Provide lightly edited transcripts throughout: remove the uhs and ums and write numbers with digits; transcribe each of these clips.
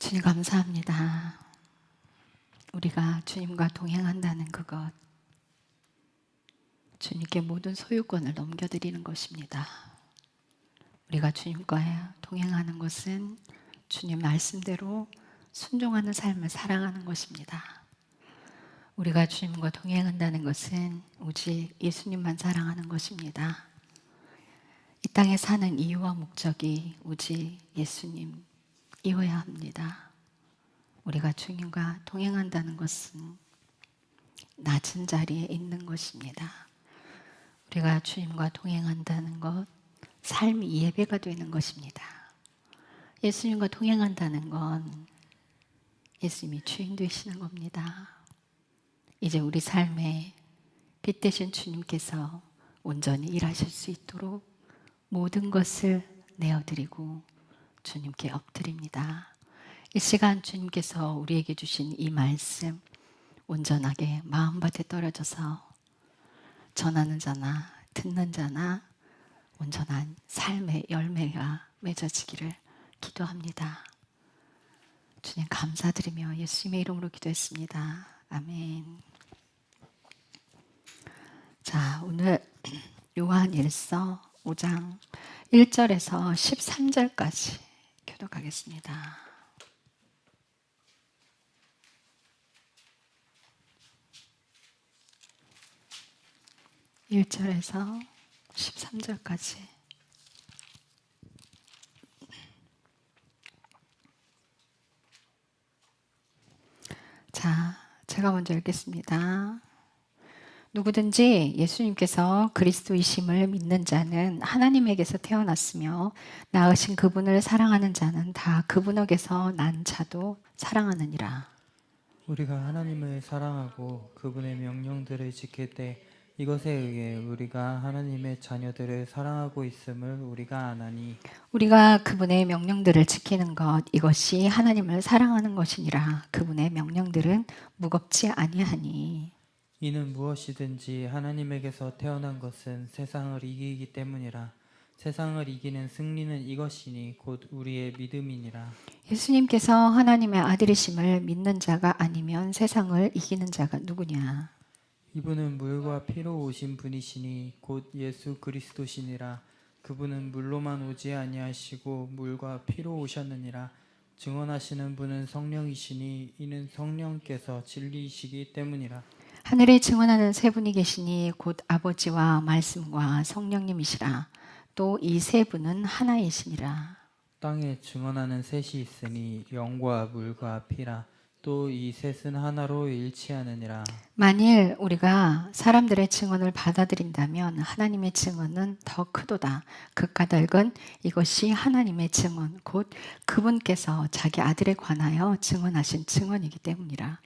주님 감사합니다. 우리가 주님과 동행한다는 그것, 주님께 모든 소유권을 넘겨드리는 것입니다. 우리가 주님과 동행하는 것은 주님 말씀대로 순종하는 삶을 살아가는 것입니다. 우리가 주님과 동행한다는 것은 오직 예수님만 사랑하는 것입니다. 이 땅에 사는 이유와 목적이 오직 예수님이어야 합니다. 우리가 주님과 동행한다는 것은 낮은 자리에 있는 것입니다. 우리가 주님과 동행한다는 것, 삶이 예배가 되는 것입니다. 예수님과 동행한다는 건 예수님이 주인 되시는 겁니다. 이제 우리 삶에 빛 되신 주님께서 온전히 일하실 수 있도록 모든 것을 내어드리고 주님께 엎드립니다. 이 시간 주님께서 우리에게 주신 이 말씀 온전하게 마음밭에 떨어져서 전하는 자나 듣는 자나 온전한 삶의 열매가 맺어지기를 기도합니다. 주님 감사드리며 예수님의 이름으로 기도했습니다. 아멘. 자, 오늘 요한일서 5장 1절에서 13절까지 교독하겠습니다. (1절에서) 13절까지. 자, 제가 먼저 읽겠습니다. 누구든지 예수님께서 그리스도이심을 믿는 자는 하나님에게서 태어났으며 낳으신 그분을 사랑하는 자는 다 그분에게서 난 자도 사랑하느니라. 우리가 하나님을 사랑하고 그분의 명령들을 지킬 때 이것에 의해 우리가 하나님의 자녀들을 사랑하고 있음을 우리가 아나니 우리가 그분의 명령들을 지키는 것, 이것이 하나님을 사랑하는 것이니라. 그분의 명령들은 무겁지 아니하니 이는 무엇이든지 하나님에게서 태어난 것은 세상을 이기기 때문이라. 세상을 이기는 승리는 이것이니 곧 우리의 믿음이니라. 예수님께서 하나님의 아들이심을 믿는 자가 아니면 세상을 이기는 자가 누구냐? 이분은 물과 피로 오신 분이시니 곧 예수 그리스도시니라. 그분은 물로만 오지 아니하시고 물과 피로 오셨느니라. 증언하시는 분은 성령이시니 이는 성령께서 진리이시기 때문이라. 하늘에 증언하는 세 분이 계시니 곧 아버지와 말씀과 성령님이시라. 또 이 세 분은 하나이시니라. 땅에 증언하는 셋이 있으니 영과 물과 피라. 또 이 셋은 하나로 일치하느니라. 만일 우리가 사람들의 증언을 받아들인다면 하나님의 증언은 더 크도다. 그 까닭은 이것이 하나님의 증언, 곧 그분께서 자기 아들에 관하여 증언하신 증언이기 때문이라.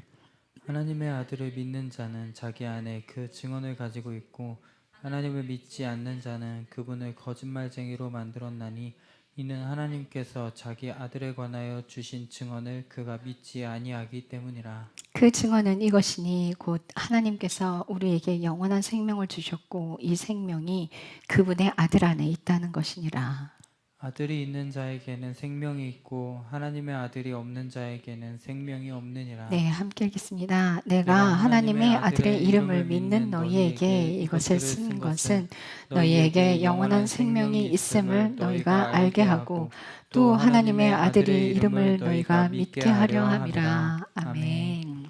하나님의 아들을 믿는 자는 자기 안에 그 증언을 가지고 있고 하나님을 믿지 않는 자는 그분을 거짓말쟁이로 만들었나니 이는 하나님께서 자기 아들에 관하여 주신 증언을 그가 믿지 아니하기 때문이라. 그 증언은 이것이니 곧 하나님께서 우리에게 영원한 생명을 주셨고 이 생명이 그분의 아들 안에 있다는 것이니라. 아들이 있는 자에게는 생명이 있고 하나님의 아들이 없는 자에게는 생명이 없느니라. 네, 함께 읽겠습니다. 내가 하나님의 아들의 이름을 믿는 너희에게 이것을 쓴 것은 너희에게 영원한 생명이 있음을 너희가 알게 하고 또 하나님의 아들의 이름을 너희가 믿게 하려 함이라. 아멘.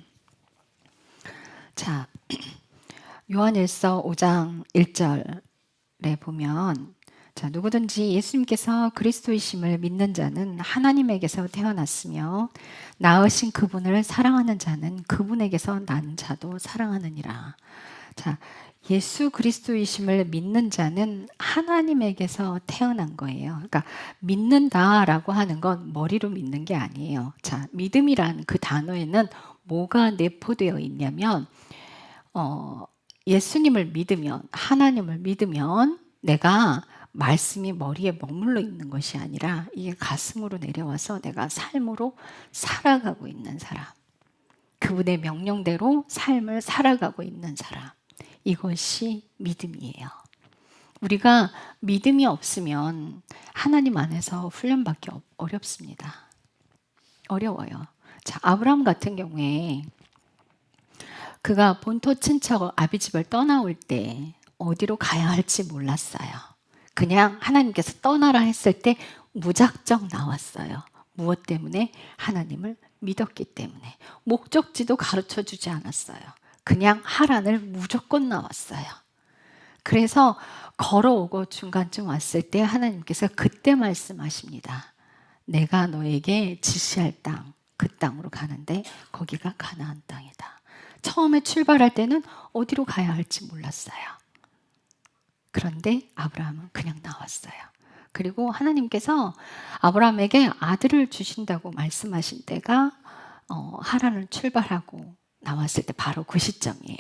자, 요한일서 5장 1절에 보면 자, 누구든지 예수님께서 그리스도이심을 믿는 자는 하나님에게서 태어났으며 낳으신 그분을 사랑하는 자는 그분에게서 난 자도 사랑하느니라. 자, 예수 그리스도이심을 믿는 자는 하나님에게서 태어난 거예요. 그러니까 믿는다라고 하는 건 머리로 믿는 게 아니에요. 자, 믿음이란 그 단어에는 뭐가 내포되어 있냐면 예수님을 믿으면, 하나님을 믿으면 내가 말씀이 머리에 머물러 있는 것이 아니라 이게 가슴으로 내려와서 내가 삶으로 살아가고 있는 사람, 그분의 명령대로 삶을 살아가고 있는 사람, 이것이 믿음이에요. 우리가 믿음이 없으면 하나님 안에서 훈련받기 어렵습니다. 어려워요. 자, 아브라함 같은 경우에 그가 본토 친척 아비집을 떠나올 때 어디로 가야 할지 몰랐어요. 그냥 하나님께서 떠나라 했을 때 무작정 나왔어요. 무엇 때문에? 하나님을 믿었기 때문에. 목적지도 가르쳐 주지 않았어요. 그냥 하란을 무조건 나왔어요. 그래서 걸어오고 중간쯤 왔을 때 하나님께서 그때 말씀하십니다. 내가 너에게 지시할 땅, 그 땅으로 가는데 거기가 가나안 땅이다. 처음에 출발할 때는 어디로 가야 할지 몰랐어요. 그런데 아브라함은 그냥 나왔어요. 그리고 하나님께서 아브라함에게 아들을 주신다고 말씀하신 때가 하란을 출발하고 나왔을 때 바로 그 시점이에요.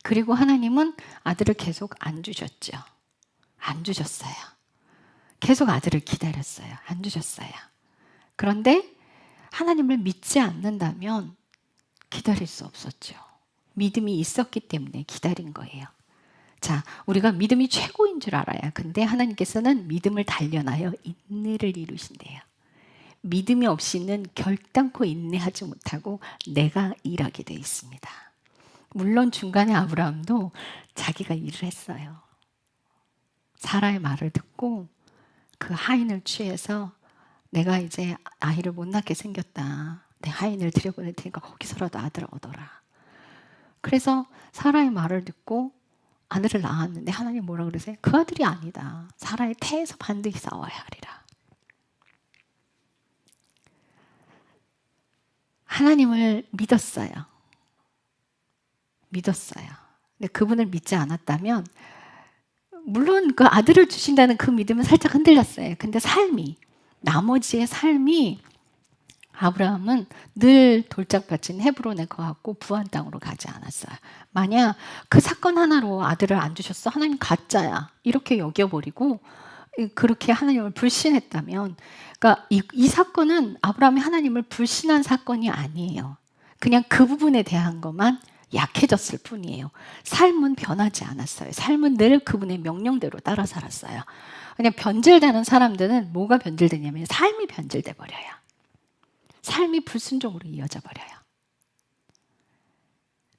그리고 하나님은 아들을 계속 안 주셨죠. 안 주셨어요. 계속 아들을 기다렸어요. 안 주셨어요. 그런데 하나님을 믿지 않는다면 기다릴 수 없었죠. 믿음이 있었기 때문에 기다린 거예요. 자, 우리가 믿음이 최고인 줄 알아요. 근데 하나님께서는 믿음을 단련하여 인내를 이루신대요. 믿음이 없이는 결단코 인내하지 못하고 내가 일하게 돼 있습니다. 물론 중간에 아브라함도 자기가 일을 했어요. 사라의 말을 듣고 그 하인을 취해서 내가 이제 아이를 못 낳게 생겼다. 내 하인을 들여보낼 테니까 거기서라도 아들을 얻어라. 그래서 사라의 말을 듣고 아들을 낳았는데 하나님 뭐라 그러세요? 그 아들이 아니다. 사라의 태에서 반드시 싸워야 하리라. 하나님을 믿었어요. 믿었어요. 근데 그분을 믿지 않았다면 물론 그 아들을 주신다는 그 믿음은 살짝 흔들렸어요. 근데 나머지의 삶이 아브라함은 늘 돌짝밭인 헤브론에 거하고 부한 땅으로 가지 않았어요. 만약 그 사건 하나로 아들을 안 주셨어? 하나님 가짜야. 이렇게 여겨버리고 그렇게 하나님을 불신했다면 그러니까 이 사건은 아브라함이 하나님을 불신한 사건이 아니에요. 그냥 그 부분에 대한 것만 약해졌을 뿐이에요. 삶은 변하지 않았어요. 삶은 늘 그분의 명령대로 따라 살았어요. 그냥 변질되는 사람들은 뭐가 변질되냐면 삶이 변질돼 버려요. 삶이 불순종으로 이어져 버려요.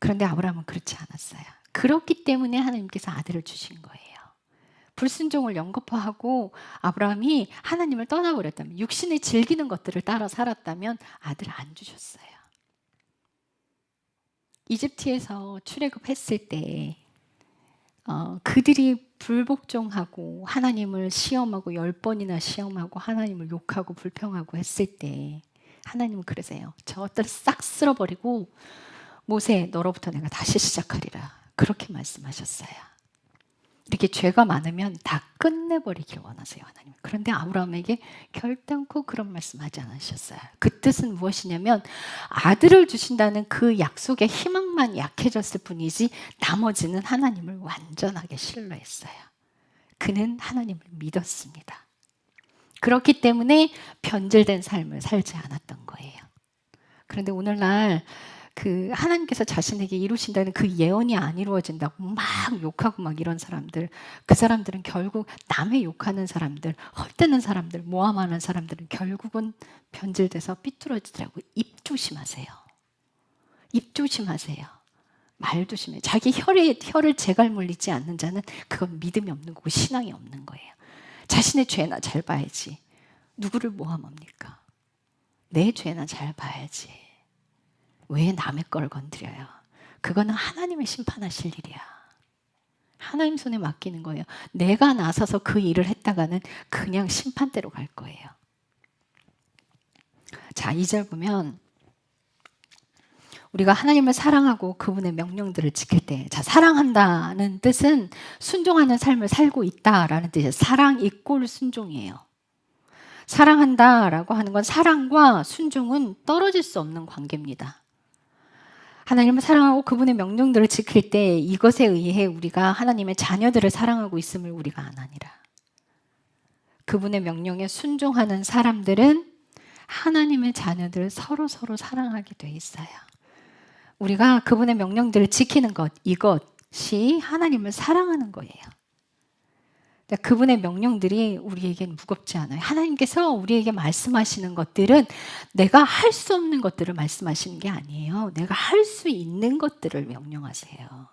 그런데 아브라함은 그렇지 않았어요. 그렇기 때문에 하나님께서 아들을 주신 거예요. 불순종을 연거푸하고 아브라함이 하나님을 떠나버렸다면, 육신이 즐기는 것들을 따라 살았다면 아들을 안 주셨어요. 이집트에서 출애굽했을 때 그들이 불복종하고 하나님을 시험하고 10번이나 시험하고 하나님을 욕하고 불평하고 했을 때 하나님은 그러세요. 저것들 싹 쓸어버리고 모세 너로부터 내가 다시 시작하리라. 그렇게 말씀하셨어요. 이렇게 죄가 많으면 다 끝내버리길 원하세요, 하나님. 그런데 아브라함에게 결단코 그런 말씀하지 않으셨어요. 그 뜻은 무엇이냐면 아들을 주신다는 그 약속의 희망만 약해졌을 뿐이지 나머지는 하나님을 완전하게 신뢰했어요. 그는 하나님을 믿었습니다. 그렇기 때문에 변질된 삶을 살지 않았던 거예요. 그런데 오늘날 그 하나님께서 자신에게 이루신다는 그 예언이 안 이루어진다고 막 욕하고 막 이런 사람들, 그 사람들은 결국 남의 욕하는 사람들, 헐뜯는 사람들, 모함하는 사람들은 결국은 변질돼서 삐뚤어지더라고요. 입 조심하세요. 입 조심하세요. 말 조심해요. 자기 혀를 재갈 물리지 않는 자는 그건 믿음이 없는 거고 신앙이 없는 거예요. 자신의 죄나 잘 봐야지. 누구를 모함합니까? 내 죄나 잘 봐야지. 왜 남의 걸 건드려요? 그거는 하나님의 심판하실 일이야. 하나님 손에 맡기는 거예요. 내가 나서서 그 일을 했다가는 그냥 심판대로 갈 거예요. 자, 2절 보면 우리가 하나님을 사랑하고 그분의 명령들을 지킬 때, 자, 사랑한다는 뜻은 순종하는 삶을 살고 있다라는 뜻이에요. 사랑 이꼴 순종이에요. 사랑한다라고 하는 건 사랑과 순종은 떨어질 수 없는 관계입니다. 하나님을 사랑하고 그분의 명령들을 지킬 때 이것에 의해 우리가 하나님의 자녀들을 사랑하고 있음을 우리가 아나니라. 그분의 명령에 순종하는 사람들은 하나님의 자녀들을 서로 사랑하게 돼 있어요. 우리가 그분의 명령들을 지키는 것, 이것이 하나님을 사랑하는 거예요. 그분의 명령들이 우리에겐 무겁지 않아요. 하나님께서 우리에게 말씀하시는 것들은 내가 할 수 없는 것들을 말씀하시는 게 아니에요. 내가 할 수 있는 것들을 명령하세요.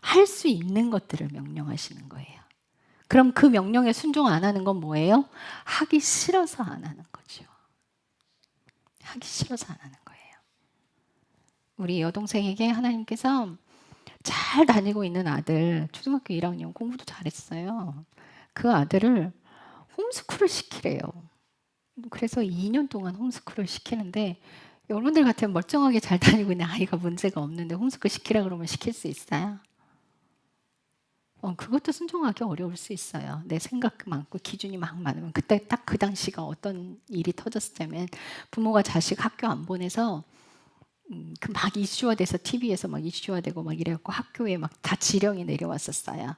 할 수 있는 것들을 명령하시는 거예요. 그럼 그 명령에 순종 안 하는 건 뭐예요? 하기 싫어서 안 하는 거죠. 하기 싫어서 안 하는 거예요. 우리 여동생에게 하나님께서 잘 다니고 있는 아들, 초등학교 1학년 공부도 잘했어요. 그 아들을 홈스쿨을 시키래요. 그래서 2년 동안 홈스쿨을 시키는데 여러분들 같으면 멀쩡하게 잘 다니고 있는 아이가 문제가 없는데 홈스쿨 시키라 그러면 시킬 수 있어요? 그것도 순종하기 어려울 수 있어요. 내 생각 많고 기준이 막 많으면 그때 딱 그 당시가 어떤 일이 터졌을 때면 부모가 자식 학교 안 보내서 그 막 이슈화 돼서 TV에서 막 이슈화 되고 막 이래갖고 학교에 막 다 지령이 내려왔었어요.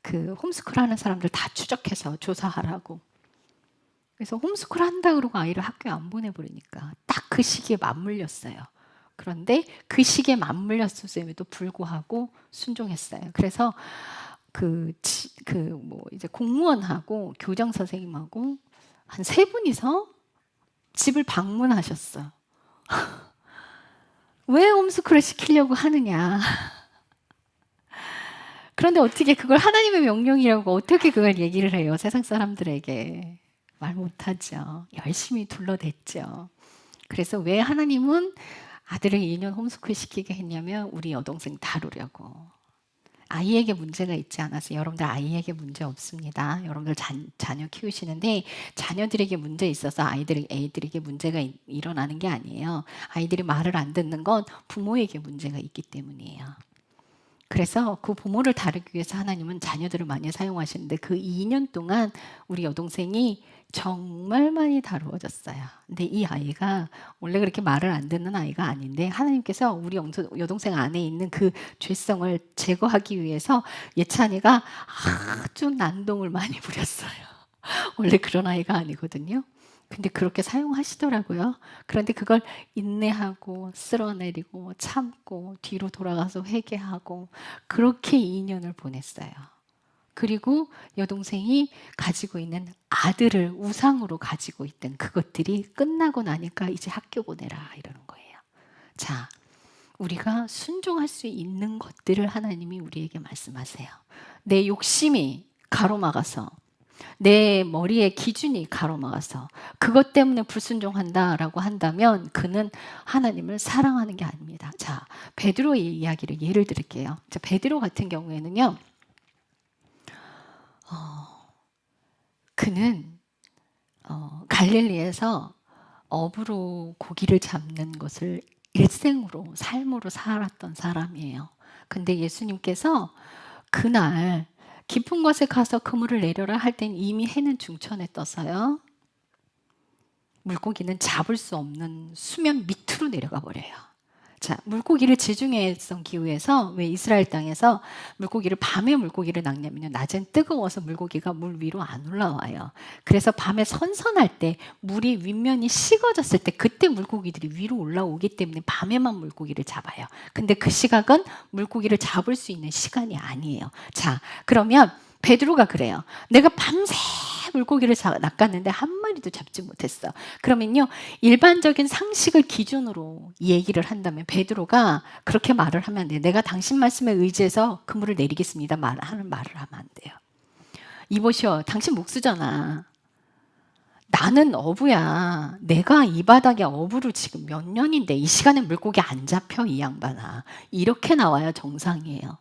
그 홈스쿨 하는 사람들 다 추적해서 조사하라고. 그래서 홈스쿨 한다 그러고 아이를 학교에 안 보내버리니까 딱 그 시기에 맞물렸어요. 그런데 그 시기에 맞물렸음에도 불구하고 순종했어요. 그래서 이제 공무원하고 교장 선생님하고 한 3분이서 집을 방문하셨어. 왜 홈스쿨을 시키려고 하느냐. 그런데 어떻게 그걸 하나님의 명령이라고 어떻게 그걸 얘기를 해요? 세상 사람들에게. 말 못하죠. 열심히 둘러댔죠. 그래서 왜 하나님은 아들을 2년 홈스쿨 시키게 했냐면 우리 여동생 다루려고. 아이에게 문제가 있지 않아서 여러분들 아이에게 문제 없습니다. 여러분들 자녀 키우시는데 자녀들에게 문제 있어서 애들에게 문제가 일어나는 게 아니에요. 아이들이 말을 안 듣는 건 부모에게 문제가 있기 때문이에요. 그래서 그 부모를 다루기 위해서 하나님은 자녀들을 많이 사용하시는데 그 2년 동안 우리 여동생이 정말 많이 다루어졌어요. 근데 이 아이가 원래 그렇게 말을 안 듣는 아이가 아닌데 하나님께서 우리 여동생 안에 있는 그 죄성을 제거하기 위해서 예찬이가 아주 난동을 많이 부렸어요. 원래 그런 아이가 아니거든요. 근데 그렇게 사용하시더라고요. 그런데 그걸 인내하고 쓸어내리고 참고 뒤로 돌아가서 회개하고 그렇게 2년을 보냈어요. 그리고 여동생이 가지고 있는 아들을 우상으로 가지고 있던 그것들이 끝나고 나니까 이제 학교 보내라 이러는 거예요. 자, 우리가 순종할 수 있는 것들을 하나님이 우리에게 말씀하세요. 내 욕심이 가로막아서 내 머리에 기준이 가로막아서 그것 때문에 불순종한다라고 한다면 그는 하나님을 사랑하는 게 아닙니다. 자, 베드로의 이야기를 예를 들을게요. 자, 베드로 같은 경우에는요. 그는 갈릴리에서 어부로 고기를 잡는 것을 일생으로 삶으로 살았던 사람이에요. 근데 예수님께서 그날 깊은 곳에 가서 그물을 내려라 할 땐 이미 해는 중천에 떴어요. 물고기는 잡을 수 없는 수면 밑으로 내려가 버려요. 자, 물고기를 지중해성 기후에서 왜 이스라엘 땅에서 밤에 물고기를 낚냐면요. 낮엔 뜨거워서 물고기가 물 위로 안 올라와요. 그래서 밤에 선선할 때 물이 윗면이 식어졌을 때 그때 물고기들이 위로 올라오기 때문에 밤에만 물고기를 잡아요. 근데 그 시각은 물고기를 잡을 수 있는 시간이 아니에요. 자, 그러면 베드로가 그래요. 내가 밤새 물고기를 낚았는데 한 마리도 잡지 못했어. 그러면요, 일반적인 상식을 기준으로 얘기를 한다면 베드로가 그렇게 말을 하면 안 돼요. 내가 당신 말씀에 의지해서 그물을 내리겠습니다. 하는 말을 하면 안 돼요. 이보시오, 당신 목수잖아. 나는 어부야. 내가 이 바닥에 어부를 지금 몇 년인데 이 시간에 물고기 안 잡혀, 이 양반아. 이렇게 나와야 정상이에요.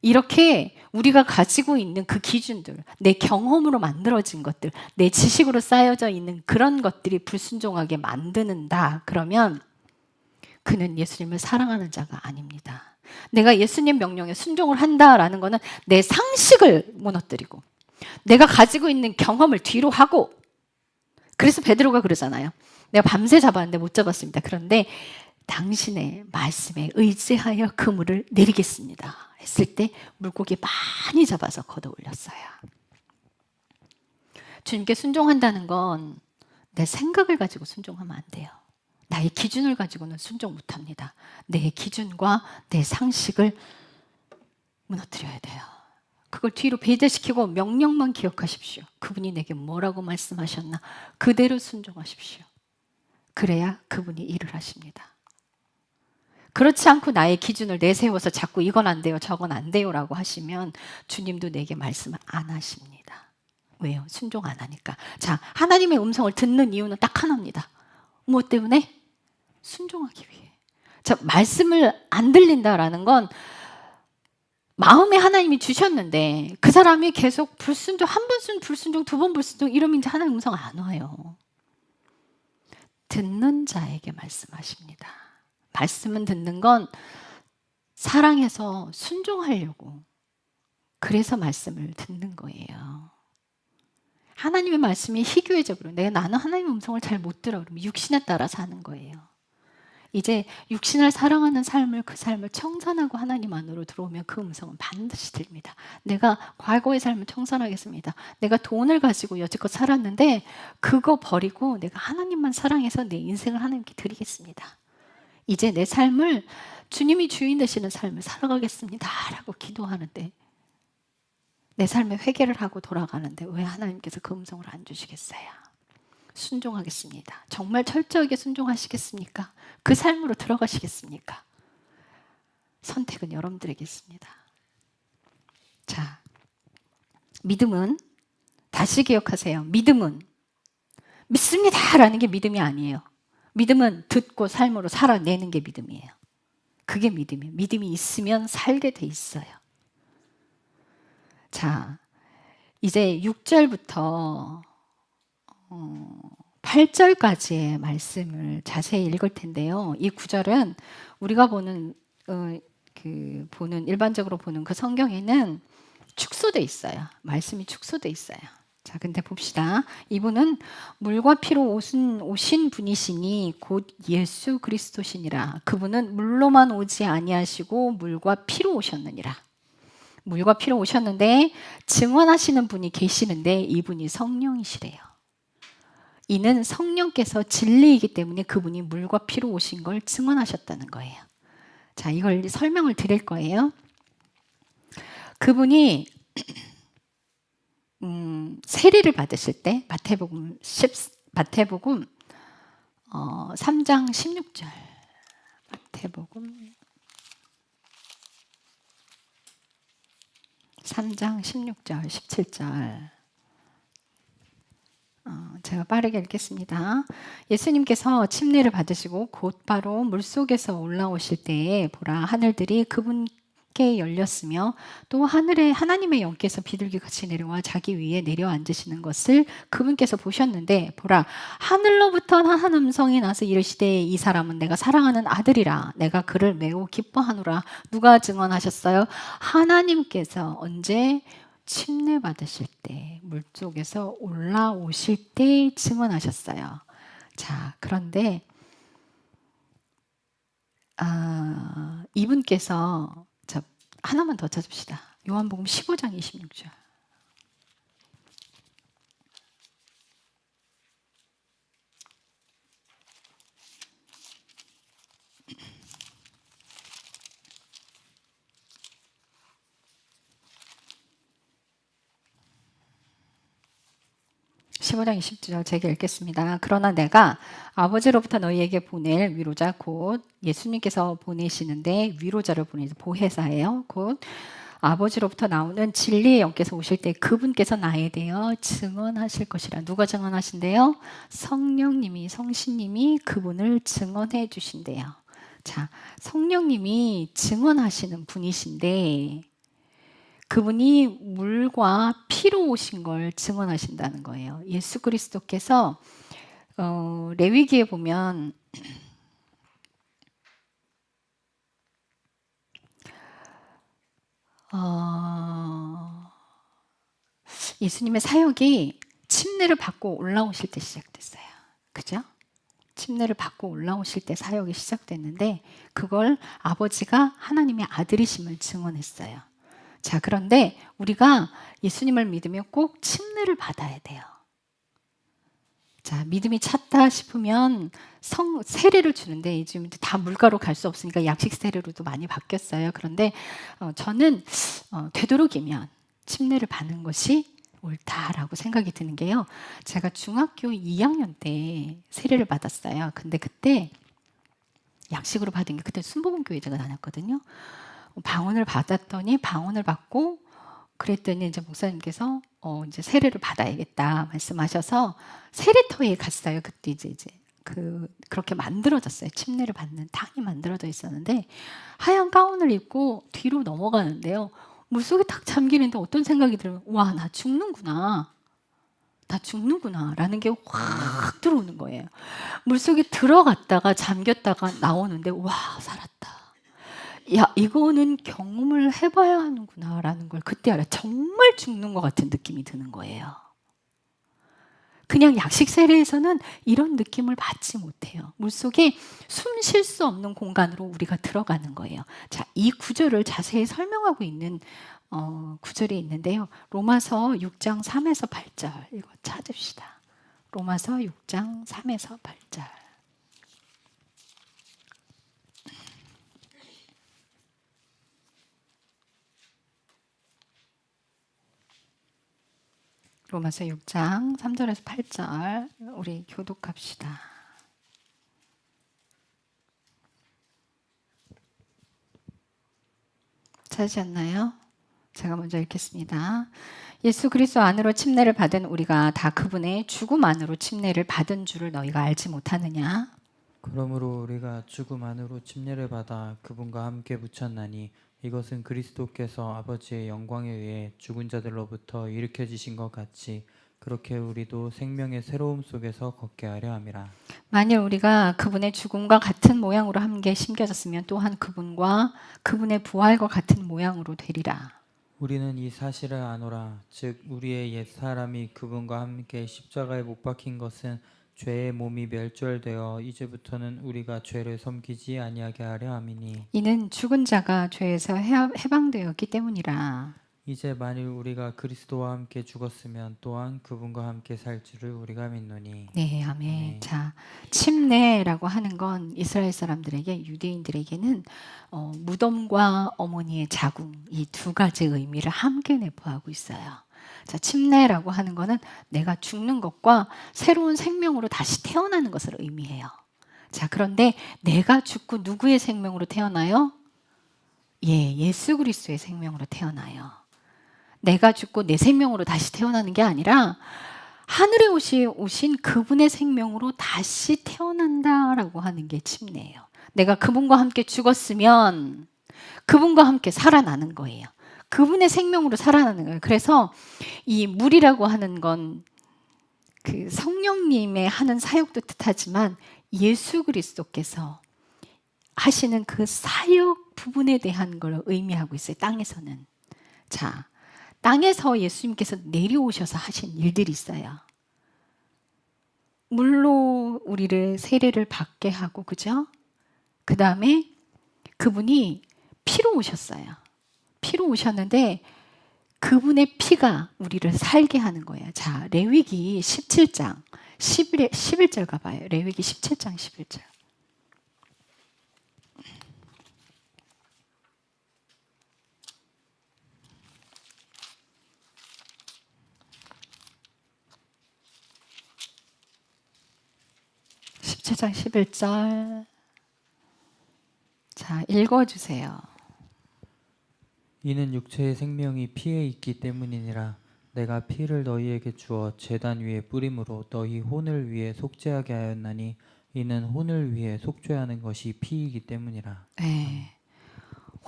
이렇게 우리가 가지고 있는 그 기준들, 내 경험으로 만들어진 것들, 내 지식으로 쌓여져 있는 그런 것들이 불순종하게 만드는다. 그러면 그는 예수님을 사랑하는 자가 아닙니다. 내가 예수님 명령에 순종을 한다라는 것은 내 상식을 무너뜨리고 내가 가지고 있는 경험을 뒤로 하고, 그래서 베드로가 그러잖아요. 내가 밤새 잡았는데 못 잡았습니다. 그런데 당신의 말씀에 의지하여 그물을 내리겠습니다 했을 때 물고기 많이 잡아서 걷어 올렸어요. 주님께 순종한다는 건 내 생각을 가지고 순종하면 안 돼요. 나의 기준을 가지고는 순종 못합니다. 내 기준과 내 상식을 무너뜨려야 돼요. 그걸 뒤로 배제시키고 명령만 기억하십시오. 그분이 내게 뭐라고 말씀하셨나 그대로 순종하십시오. 그래야 그분이 일을 하십니다. 그렇지 않고 나의 기준을 내세워서 자꾸 이건 안 돼요, 저건 안 돼요라고 하시면 주님도 내게 말씀을 안 하십니다. 왜요? 순종 안 하니까. 자, 하나님의 음성을 듣는 이유는 딱 하나입니다. 무엇 때문에? 순종하기 위해. 자, 말씀을 안 들린다라는 건 마음에 하나님이 주셨는데 그 사람이 계속 불순종, 한 번 불순종, 두 번 불순종 이러면 이제 하나님 음성 안 와요. 듣는 자에게 말씀하십니다. 말씀은 듣는 건 사랑해서 순종하려고 그래서 말씀을 듣는 거예요. 하나님의 말씀이 희교애적으로 나는 하나님의 음성을 잘 못 들어 그러면 육신에 따라 사는 거예요. 이제 육신을 사랑하는 삶을 그 삶을 청산하고 하나님 안으로 들어오면 그 음성은 반드시 들립니다. 내가 과거의 삶을 청산하겠습니다. 내가 돈을 가지고 여지껏 살았는데 그거 버리고 내가 하나님만 사랑해서 내 인생을 하나님께 드리겠습니다. 이제 내 삶을 주님이 주인 되시는 삶을 살아가겠습니다 라고 기도하는데 내 삶에 회개를 하고 돌아가는데 왜 하나님께서 그 음성을 안 주시겠어요? 순종하겠습니다. 정말 철저하게 순종하시겠습니까? 그 삶으로 들어가시겠습니까? 선택은 여러분들에게 있습니다. 자, 믿음은 다시 기억하세요. 믿음은 믿습니다 라는 게 믿음이 아니에요. 믿음은 듣고 삶으로 살아내는 게 믿음이에요. 그게 믿음이에요. 믿음이 있으면 살게 돼 있어요. 자, 이제 6절부터 8절까지의 말씀을 자세히 읽을 텐데요. 이 구절은 우리가 보는 일반적으로 보는 그 성경에는 축소돼 있어요. 말씀이 축소돼 있어요. 자, 근데 봅시다. 이분은 물과 피로 오신 분이시니 곧 예수 그리스도시니라. 그분은 물로만 오지 아니하시고 물과 피로 오셨느니라. 물과 피로 오셨는데 증언하시는 분이 계시는데 이분이 성령이시래요. 이는 성령께서 진리이기 때문에 그분이 물과 피로 오신 걸 증언하셨다는 거예요. 자, 이걸 설명을 드릴 거예요. 그분이 세례를 받으실 때 마태복음 3장 16절 마태복음 3장 16절 17절 제가 빠르게 읽겠습니다. 예수님께서 침례를 받으시고 곧바로 물속에서 올라오실 때에 보라 하늘들이 그분께 열렸으며 또 하늘에 하나님의 영께서 비둘기같이 내려와 자기 위에 내려앉으시는 것을 그분께서 보셨는데 보라 하늘로부터 한 음성이 나서 이르시되 이 사람은 내가 사랑하는 아들이라 내가 그를 매우 기뻐하노라. 누가 증언하셨어요? 하나님께서 언제? 침례 받으실 때 물속에서 올라오실 때 증언하셨어요. 자, 그런데 이분께서 하나만 더 찾읍시다. 요한복음 15장 26절. (15장 20절) 제가 읽겠습니다. 그러나 내가 아버지로부터 너희에게 보낼 위로자 곧 예수님께서 보내시는데 위로자를 보내서 보혜사예요. 곧 아버지로부터 나오는 진리의 영께서 오실 때 그분께서 나에 대하여 증언하실 것이라. 누가 증언하신대요? 성령님이 성신님이 그분을 증언해 주신대요. 자, 성령님이 증언하시는 분이신데 그분이 물과 피로 오신 걸 증언하신다는 거예요. 예수 그리스도께서 레위기에 보면 예수님의 사역이 침례를 받고 올라오실 때 시작됐어요. 그죠? 침례를 받고 올라오실 때 사역이 시작됐는데 그걸 아버지가 하나님의 아들이심을 증언했어요. 자, 그런데 우리가 예수님을 믿으면 꼭 침례를 받아야 돼요. 자, 믿음이 찼다 싶으면 세례를 주는데 요즘 다 물가로 갈 수 없으니까 약식 세례로도 많이 바뀌었어요. 그런데 저는 되도록이면 침례를 받는 것이 옳다라고 생각이 드는 게요. 제가 중학교 2학년 때 세례를 받았어요. 근데 그때 약식으로 받은 게 그때 순복음교회 제가 다녔거든요. 방언을 받았더니 방언을 받고 그랬더니 이제 목사님께서 이제 세례를 받아야겠다 말씀하셔서 세례터에 갔어요. 그때 이제 그렇게 만들어졌어요. 침례를 받는 탕이 만들어져 있었는데 하얀 가운을 입고 뒤로 넘어가는데요. 물속에 탁 잠기는데 어떤 생각이 들어요? 와, 나 죽는구나. 나 죽는구나. 라는 게 확 들어오는 거예요. 물속에 들어갔다가 잠겼다가 나오는데 와, 살았다. 야, 이거는 경험을 해봐야 하는구나 라는 걸 그때 알아. 정말 죽는 것 같은 느낌이 드는 거예요. 그냥 약식 세례에서는 이런 느낌을 받지 못해요. 물속에 숨 쉴 수 없는 공간으로 우리가 들어가는 거예요. 자, 이 구절을 자세히 설명하고 있는 구절이 있는데요. 로마서 6장 3에서 8절 이거 찾읍시다. 로마서 6장 3에서 8절. 로마서 6장 3절에서 8절 우리 교독합시다. 찾으셨나요? 제가 먼저 읽겠습니다. 예수 그리스도 안으로 침례를 받은 우리가 다 그분의 죽음 안으로 침례를 받은 줄을 너희가 알지 못하느냐? 그러므로 우리가 죽음 안으로 침례를 받아 그분과 함께 묻혔나니 이것은 그리스도께서 아버지의 영광에 의해 죽은 자들로부터 일으켜지신 것 같이 그렇게 우리도 생명의 새로움 속에서 걷게 하려 함이라. 만일 우리가 그분의 죽음과 같은 모양으로 함께 심겨졌으면 또한 그분과 그분의 부활과 같은 모양으로 되리라. 우리는 이 사실을 아노라. 즉 우리의 옛 사람이 그분과 함께 십자가에 못 박힌 것은 죄의 몸이 멸절되어 이제부터는 우리가 죄를 섬기지 아니하게 하려 함이니 이는 죽은 자가 죄에서 해방되었기 때문이라. 이제 만일 우리가 그리스도와 함께 죽었으면 또한 그분과 함께 살 줄을 우리가 믿노니. 네, 아멘. 네. 자, 침례라고 하는 건 이스라엘 사람들에게 유대인들에게는 무덤과 어머니의 자궁 이 두 가지 의미를 함께 내포하고 있어요. 자, 침례라고 하는 거는 내가 죽는 것과 새로운 생명으로 다시 태어나는 것을 의미해요. 자, 그런데 내가 죽고 누구의 생명으로 태어나요? 예수 그리스도의 생명으로 태어나요. 내가 죽고 내 생명으로 다시 태어나는 게 아니라 하늘에 오신 그분의 생명으로 다시 태어난다라고 하는 게 침례예요. 내가 그분과 함께 죽었으면 그분과 함께 살아나는 거예요. 그분의 생명으로 살아나는 거예요. 그래서 이 물이라고 하는 건 그 성령님의 하는 사역도 뜻하지만 예수 그리스도께서 하시는 그 사역 부분에 대한 걸 의미하고 있어요. 땅에서는. 자, 땅에서 예수님께서 내려오셔서 하신 일들이 있어요. 물로 우리를 세례를 받게 하고, 그죠? 그 다음에 그분이 피로 오셨어요. 피로 오셨는데 그분의 피가 우리를 살게 하는 거예요. 자, 레위기 17장 11절 가봐요. 레위기 17장 11절. 장 11절. 자, 읽어주세요. 이는 육체의 생명이 피에 있기 때문이니라. 내가 피를 너희에게 주어 제단 위에 뿌림으로 너희 혼을 위해 속죄하게 하였나니 이는 혼을 위해 속죄하는 것이 피이기 때문이라. 네.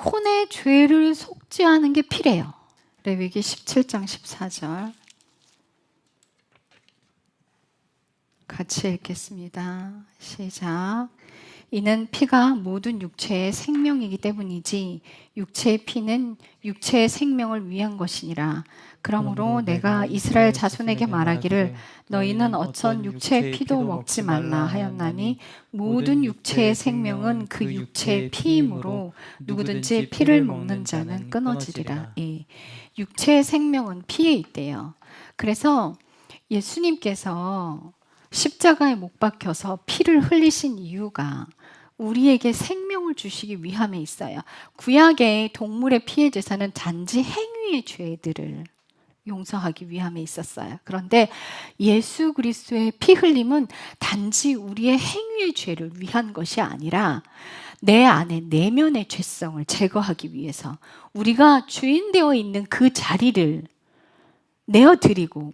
혼의 죄를 속죄하는 게 피래요. 레위기 17장 14절. 같이 읽겠습니다. 시작. 이는 피가 모든 육체의 생명이기 때문이지 육체의 피는 육체의 생명을 위한 것이니라. 그러므로 내가 이스라엘 자손에게 말하기를 너희는 어떤 육체의 피도 먹지 말라 하였나니 모든 육체의 생명은 그 육체의 피이므로 누구든지 피를 먹는 자는 끊어지리라. 예. 육체의 생명은 피에 있대요. 그래서 예수님께서 십자가에 못 박혀서 피를 흘리신 이유가 우리에게 생명을 주시기 위함에 있어요. 구약의 동물의 피의 제사는 단지 행위 행위의 죄들을 용서하기 위함에 있었어요. 그런데 예수 그리스도의 피 흘림은 단지 우리의 행위의 죄를 위한 것이 아니라 내 안에 내면의 죄성을 제거하기 위해서 우리가 주인되어 있는 그 자리를 내어드리고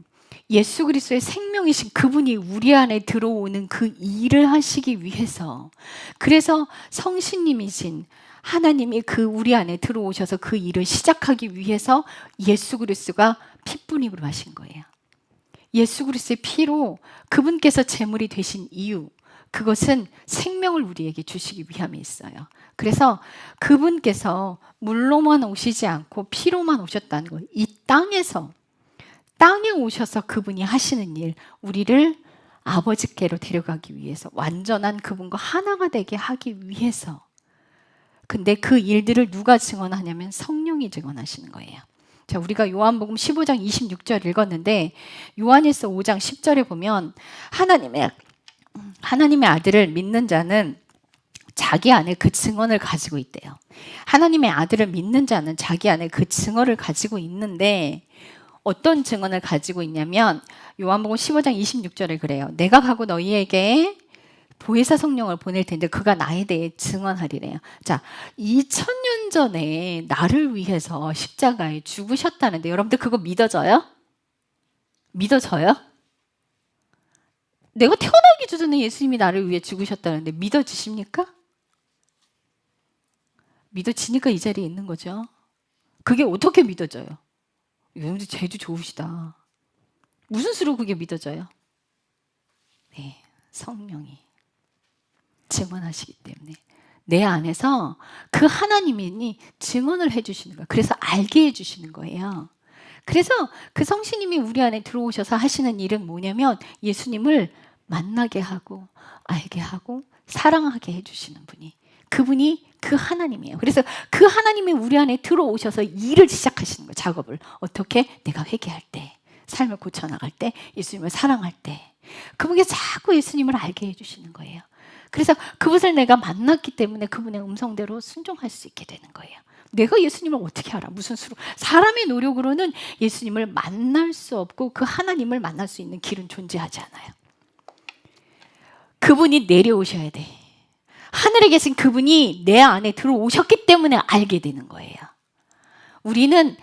예수 그리스도의 생명이신 그분이 우리 안에 들어오는 그 일을 하시기 위해서, 그래서 성신님이신 하나님이 그 우리 안에 들어오셔서 그 일을 시작하기 위해서 예수 그리스도가 피뿌림으로 하신 거예요. 예수 그리스도의 피로 그분께서 제물이 되신 이유, 그것은 생명을 우리에게 주시기 위함에 있어요. 그래서 그분께서 물로만 오시지 않고 피로만 오셨다는 거예요. 이 땅에 오셔서 그분이 하시는 일, 우리를 아버지께로 데려가기 위해서, 완전한 그분과 하나가 되게 하기 위해서. 근데 그 일들을 누가 증언하냐면 성령이 증언하시는 거예요. 자, 우리가 요한복음 15장 26절 읽었는데 요한일서 5장 10절에 보면 하나님의 아들을 믿는 자는 자기 안에 그 증언을 가지고 있대요. 하나님의 아들을 믿는 자는 자기 안에 그 증언을 가지고 있는데 어떤 증언을 가지고 있냐면 요한복음 15장 26절에 그래요. 내가 가고 너희에게 보혜사 성령을 보낼 텐데 그가 나에 대해 증언하리래요. 자, 2000년 전에 나를 위해서 십자가에 죽으셨다는데 여러분들 그거 믿어져요? 믿어져요? 내가 태어나기 전에 예수님이 나를 위해 죽으셨다는데 믿어지십니까? 믿어지니까 이 자리에 있는 거죠. 그게 어떻게 믿어져요? 여러분들 제주 좋으시다. 무슨 수로 그게 믿어져요? 네, 성령이 증언하시기 때문에 내 안에서 그 하나님이 증언을 해주시는 거예요. 그래서 알게 해주시는 거예요. 그래서 그 성신님이 우리 안에 들어오셔서 하시는 일은 뭐냐면 예수님을 만나게 하고 알게 하고 사랑하게 해주시는 분이, 그분이 그 하나님이에요. 그래서 그 하나님이 우리 안에 들어오셔서 일을 시작하시는 거예요. 작업을. 어떻게? 내가 회개할 때, 삶을 고쳐나갈 때, 예수님을 사랑할 때 그분이 자꾸 예수님을 알게 해주시는 거예요. 그래서 그분을 내가 만났기 때문에 그분의 음성대로 순종할 수 있게 되는 거예요. 내가 예수님을 어떻게 알아? 무슨 수로? 사람의 노력으로는 예수님을 만날 수 없고 그 하나님을 만날 수 있는 길은 존재하지 않아요. 그분이 내려오셔야 돼. 하늘에 계신 그분이 내 안에 들어오셨기 때문에 알게 되는 거예요. 우리는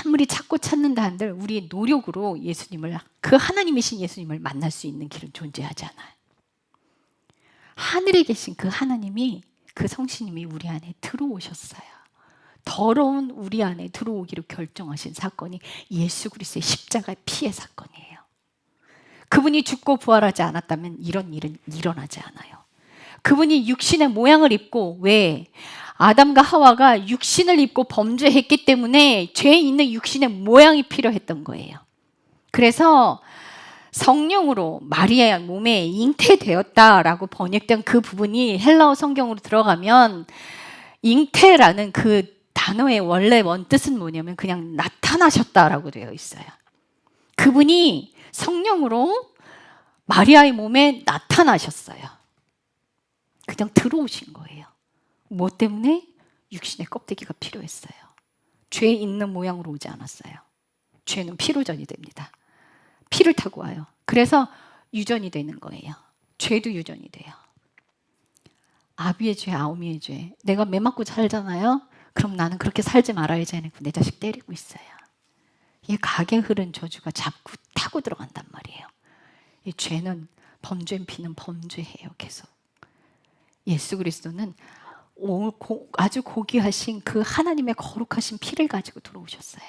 아무리 찾고 찾는다 한들 우리의 노력으로 예수님을, 그 하나님이신 예수님을 만날 수 있는 길은 존재하지 않아요. 하늘에 계신 그 하나님이, 그 성신님이 우리 안에 들어오셨어요. 더러운 우리 안에 들어오기로 결정하신 사건이 예수 그리스도의 십자가의 피의 사건이에요. 그분이 죽고 부활하지 않았다면 이런 일은 일어나지 않아요. 그분이 육신의 모양을 입고, 왜? 아담과 하와가 육신을 입고 범죄했기 때문에 죄 있는 육신의 모양이 필요했던 거예요. 그래서 성령으로 마리아의 몸에 잉태되었다라고 번역된 그 부분이 헬라어 성경으로 들어가면 잉태라는 그 단어의 원래 원뜻은 뭐냐면 그냥 나타나셨다라고 되어 있어요. 그분이 성령으로 마리아의 몸에 나타나셨어요. 그냥 들어오신 거예요. 뭐 때문에? 육신의 껍데기가 필요했어요. 죄 있는 모양으로 오지 않았어요. 죄는 피로 전이 됩니다. 피를 타고 와요. 그래서 유전이 되는 거예요. 죄도 유전이 돼요. 아비의 죄, 아우미의 죄. 내가 매 맞고 살잖아요. 그럼 나는 그렇게 살지 말아야지 해놓고 내 자식 때리고 있어요. 이 각에 흐른 저주가 자꾸 타고 들어간단 말이에요. 이 죄는, 범죄인 피는 범죄해요. 계속. 예수 그리스도는 아주 고귀하신 그 하나님의 거룩하신 피를 가지고 들어오셨어요.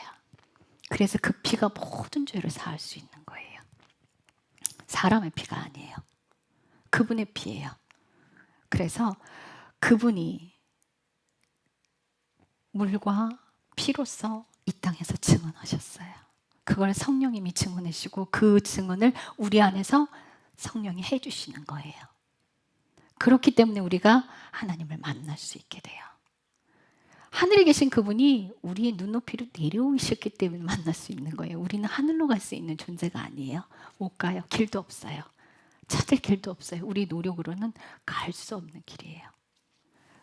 그래서 그 피가 모든 죄를 사할 수 있는 거예요. 사람의 피가 아니에요. 그분의 피예요. 그래서 그분이 물과 피로써 이 땅에서 증언하셨어요. 그걸 성령님이 증언해주시고 그 증언을 우리 안에서 성령이 해주시는 거예요. 그렇기 때문에 우리가 하나님을 만날 수 있게 돼요. 하늘에 계신 그분이 우리의 눈높이로 내려오셨기 때문에 만날 수 있는 거예요. 우리는 하늘로 갈 수 있는 존재가 아니에요. 못 가요. 길도 없어요. 찾을 길도 없어요. 우리 노력으로는 갈 수 없는 길이에요.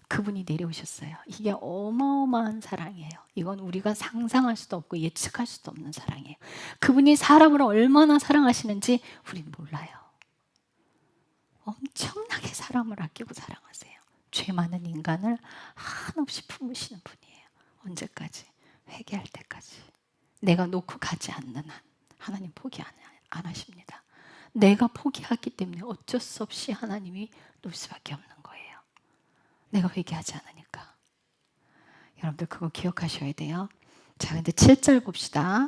그분이 내려오셨어요. 이게 어마어마한 사랑이에요. 이건 우리가 상상할 수도 없고 예측할 수도 없는 사랑이에요. 그분이 사람을 얼마나 사랑하시는지 우린 몰라요. 엄청나게 사람을 아끼고 사랑하세요. 죄 많은 인간을 한없이 품으시는 분이에요. 언제까지? 회개할 때까지. 내가 놓고 가지 않는 한 하나님 포기 안 하십니다. 내가 포기하기 때문에 어쩔 수 없이 하나님이 놓을 수밖에 없는 거예요. 내가 회개하지 않으니까. 여러분들 그거 기억하셔야 돼요. 자, 근데 7절 봅시다.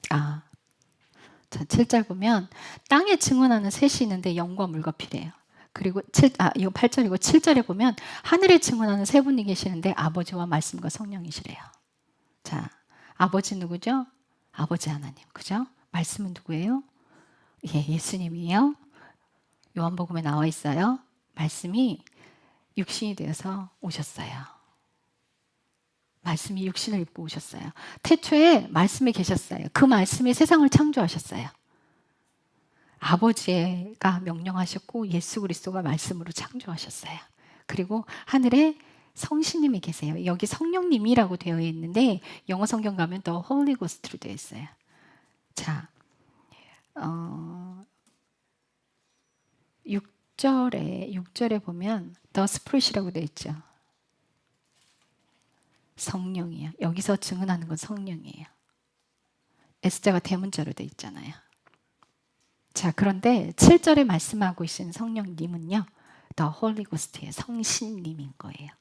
자, 7절 보면 땅에 증언하는 셋이 있는데 영과 물과 피래요. 그리고 이거 8절이고 7절에 보면 하늘에 증언하는 세 분이 계시는데 아버지와 말씀과 성령이시래요. 자, 아버지 누구죠? 아버지 하나님, 그죠? 말씀은 누구예요? 예, 예수님이에요. 요한복음에 나와 있어요. 말씀이 육신이 되어서 오셨어요. 말씀이 육신을 입고 오셨어요. 태초에 말씀이 계셨어요. 그 말씀이 세상을 창조하셨어요. 아버지가 명령하셨고 예수 그리스도가 말씀으로 창조하셨어요. 그리고 하늘에 성신님이 계세요. 여기 성령님이라고 되어 있는데 영어 성경 가면 더 홀리 고스트로 되어 있어요. 자, 6절에 보면 더 스프릿이라고 되어 있죠. 성령이에요. 여기서 증언하는 건 성령이에요. S자가 대문자로 되어 있잖아요. 자, 그런데 7절에 말씀하고 계신 성령님은요, 더 홀리 고스트의 성신님인 거예요.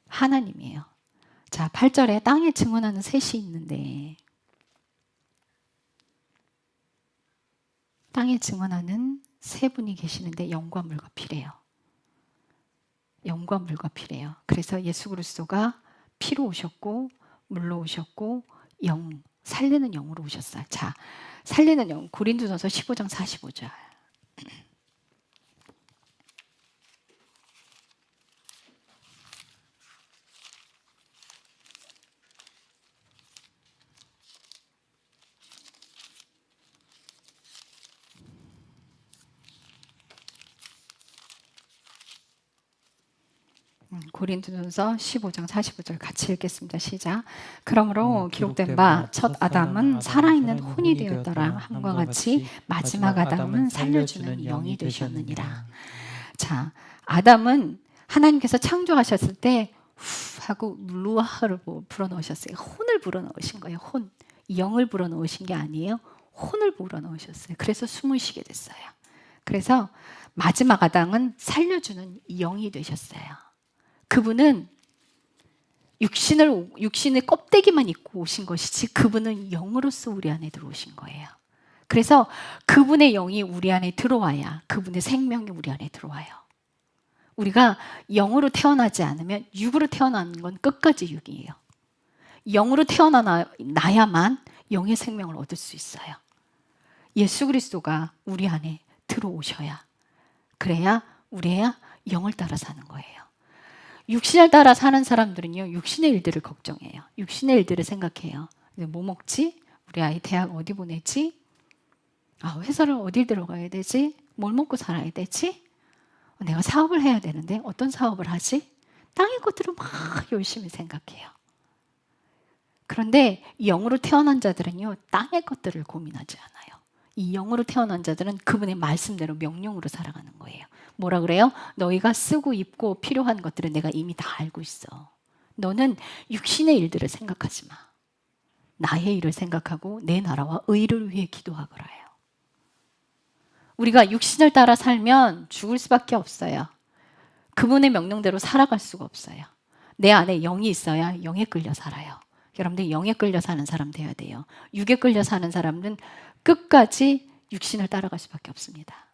하나님이에요. 자, 8절에 땅에 증언하는 셋이 있는데 땅에 증언하는 세 분이 계시는데 영과 물과 피래요. 영과 물과 피래요. 그래서 예수 그리스도가 피로 오셨고 물로 오셨고 살리는 영으로 오셨어요. 자, 살리는 영, 고린도전서 15장 45절. 고린도전서 15장 45절 같이 읽겠습니다. 시작. 그러므로 기록된 바 첫 아담은 살아있는 혼이 되었더라 함과 같이 마지막 아담은 살려주는 영이 되셨느니라. 자, 아담은 하나님께서 창조하셨을 때 후 하고 루아흐를 불어넣으셨어요. 혼을 불어넣으신 거예요. 혼. 영을 불어넣으신 게 아니에요. 혼을 불어넣으셨어요. 그래서 숨을 쉬게 됐어요. 그래서 마지막 아담은 살려주는 영이 되셨어요. 그분은 육신의 껍데기만 입고 오신 것이지 그분은 영으로서 우리 안에 들어오신 거예요. 그래서 그분의 영이 우리 안에 들어와야 그분의 생명이 우리 안에 들어와요. 우리가 영으로 태어나지 않으면 육으로 태어나는 건 끝까지 육이에요. 영으로 태어나야만 영의 생명을 얻을 수 있어요. 예수 그리스도가 우리 안에 들어오셔야, 그래야 우리야 영을 따라 사는 거예요. 육신을 따라 사는 사람들은요, 육신의 일들을 걱정해요. 육신의 일들을 생각해요. 뭐 먹지? 우리 아이 대학 어디 보내지? 회사를 어딜 들어가야 되지? 뭘 먹고 살아야 되지? 내가 사업을 해야 되는데 어떤 사업을 하지? 땅의 것들을 막 열심히 생각해요. 그런데 영으로 태어난 자들은요, 땅의 것들을 고민하지 않아요. 이 영으로 태어난 자들은 그분의 말씀대로 명령으로 살아가는 거예요. 뭐라 그래요? 너희가 쓰고 입고 필요한 것들은 내가 이미 다 알고 있어. 너는 육신의 일들을 생각하지 마. 나의 일을 생각하고 내 나라와 의를 위해 기도하거라 해요. 우리가 육신을 따라 살면 죽을 수밖에 없어요. 그분의 명령대로 살아갈 수가 없어요. 내 안에 영이 있어야 영에 끌려 살아요. 여러분들 영에 끌려 사는 사람 돼야 돼요. 육에 끌려 사는 사람은 끝까지 육신을 따라갈 수밖에 없습니다.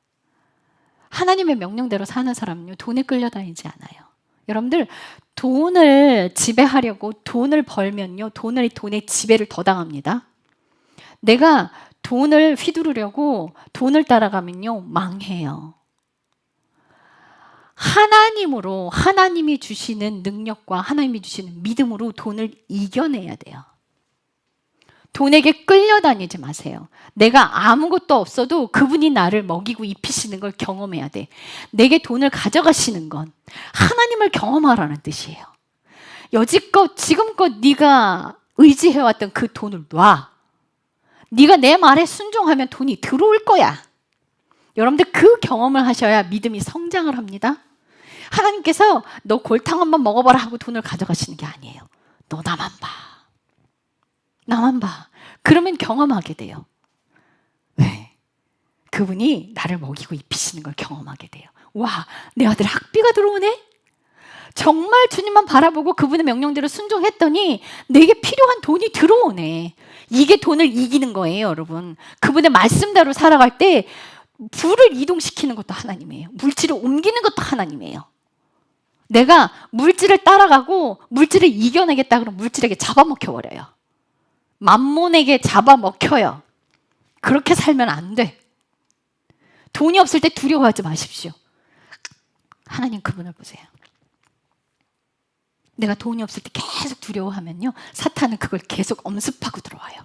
하나님의 명령대로 사는 사람은요, 돈에 끌려다니지 않아요. 여러분들 돈을 지배하려고 돈을 벌면요, 돈의 지배를 더 당합니다. 내가 돈을 휘두르려고 돈을 따라가면요, 망해요. 하나님으로, 하나님이 주시는 능력과 하나님이 주시는 믿음으로 돈을 이겨내야 돼요. 돈에게 끌려다니지 마세요. 내가 아무것도 없어도 그분이 나를 먹이고 입히시는 걸 경험해야 돼. 내게 돈을 가져가시는 건 하나님을 경험하라는 뜻이에요. 여지껏 지금껏 네가 의지해왔던 그 돈을 놔. 네가 내 말에 순종하면 돈이 들어올 거야. 여러분들 그 경험을 하셔야 믿음이 성장을 합니다. 하나님께서 너 골탕 한번 먹어봐라 하고 돈을 가져가시는 게 아니에요. 너 나만 봐. 나만 봐. 그러면 경험하게 돼요. 네. 그분이 나를 먹이고 입히시는 걸 경험하게 돼요. 와, 내 아들 학비가 들어오네? 정말 주님만 바라보고 그분의 명령대로 순종했더니 내게 필요한 돈이 들어오네. 이게 돈을 이기는 거예요, 여러분. 그분의 말씀대로 살아갈 때 불을 이동시키는 것도 하나님이에요. 물질을 옮기는 것도 하나님이에요. 내가 물질을 따라가고 물질을 이겨내겠다 그러면 물질에게 잡아먹혀버려요. 만몬에게 잡아먹혀요. 그렇게 살면 안 돼. 돈이 없을 때 두려워하지 마십시오. 하나님 그분을 보세요. 내가 돈이 없을 때 계속 두려워하면요, 사탄은 그걸 계속 엄습하고 들어와요.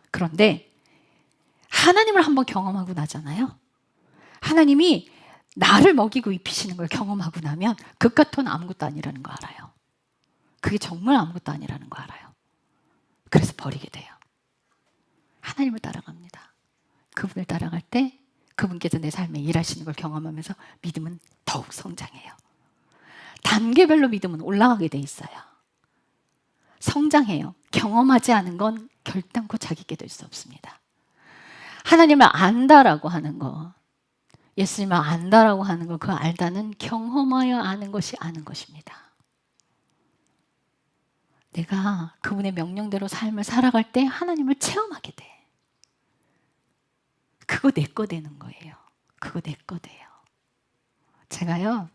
그런데 하나님을 한번 경험하고 나잖아요. 하나님이 나를 먹이고 입히시는 걸 경험하고 나면 그깟 돈 아무것도 아니라는 거 알아요. 그게 정말 아무것도 아니라는 거 알아요. 그래서 버리게 돼요. 하나님을 따라갑니다. 그분을 따라갈 때 그분께서 내 삶에 일하시는 걸 경험하면서 믿음은 더욱 성장해요. 단계별로 믿음은 올라가게 돼 있어요. 성장해요. 경험하지 않은 건 결단코 자기게 될 수 없습니다. 하나님을 안다라고 하는 거, 예수님을 안다라고 하는 거, 그 알다는 경험하여 아는 것이 아는 것입니다. 내가 그분의 명령대로 삶을 살아갈 때 하나님을 체험하게 돼. 그거 내 거 되는 거예요. 그거 내 거 돼요. 제가요,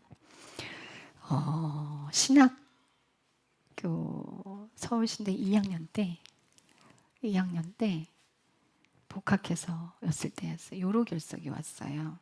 신학교 서울신대 2학년 때 복학해서였을 때였어요. 요로결석이 왔어요.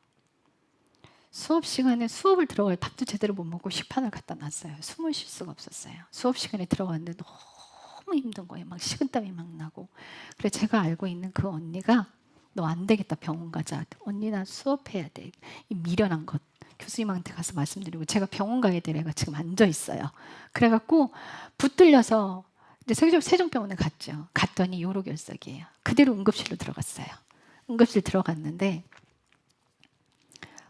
수업 시간에 수업을 들어갈 밥도 제대로 못 먹고 식판을 갖다 놨어요. 숨을 쉴 수가 없었어요. 수업 시간에 들어갔는데 너무 힘든 거예요. 막 식은땀이 막 나고. 그래서 제가 알고 있는 그 언니가 너 안 되겠다, 병원 가자. 언니 나 수업해야 돼. 이 미련한 것. 교수님한테 가서 말씀드리고 제가 병원 가야 될 애가 지금 앉아 있어요. 그래갖고 붙들려서 이제 세종병원에 갔죠. 갔더니 요로결석이에요. 그대로 응급실로 들어갔어요. 응급실 들어갔는데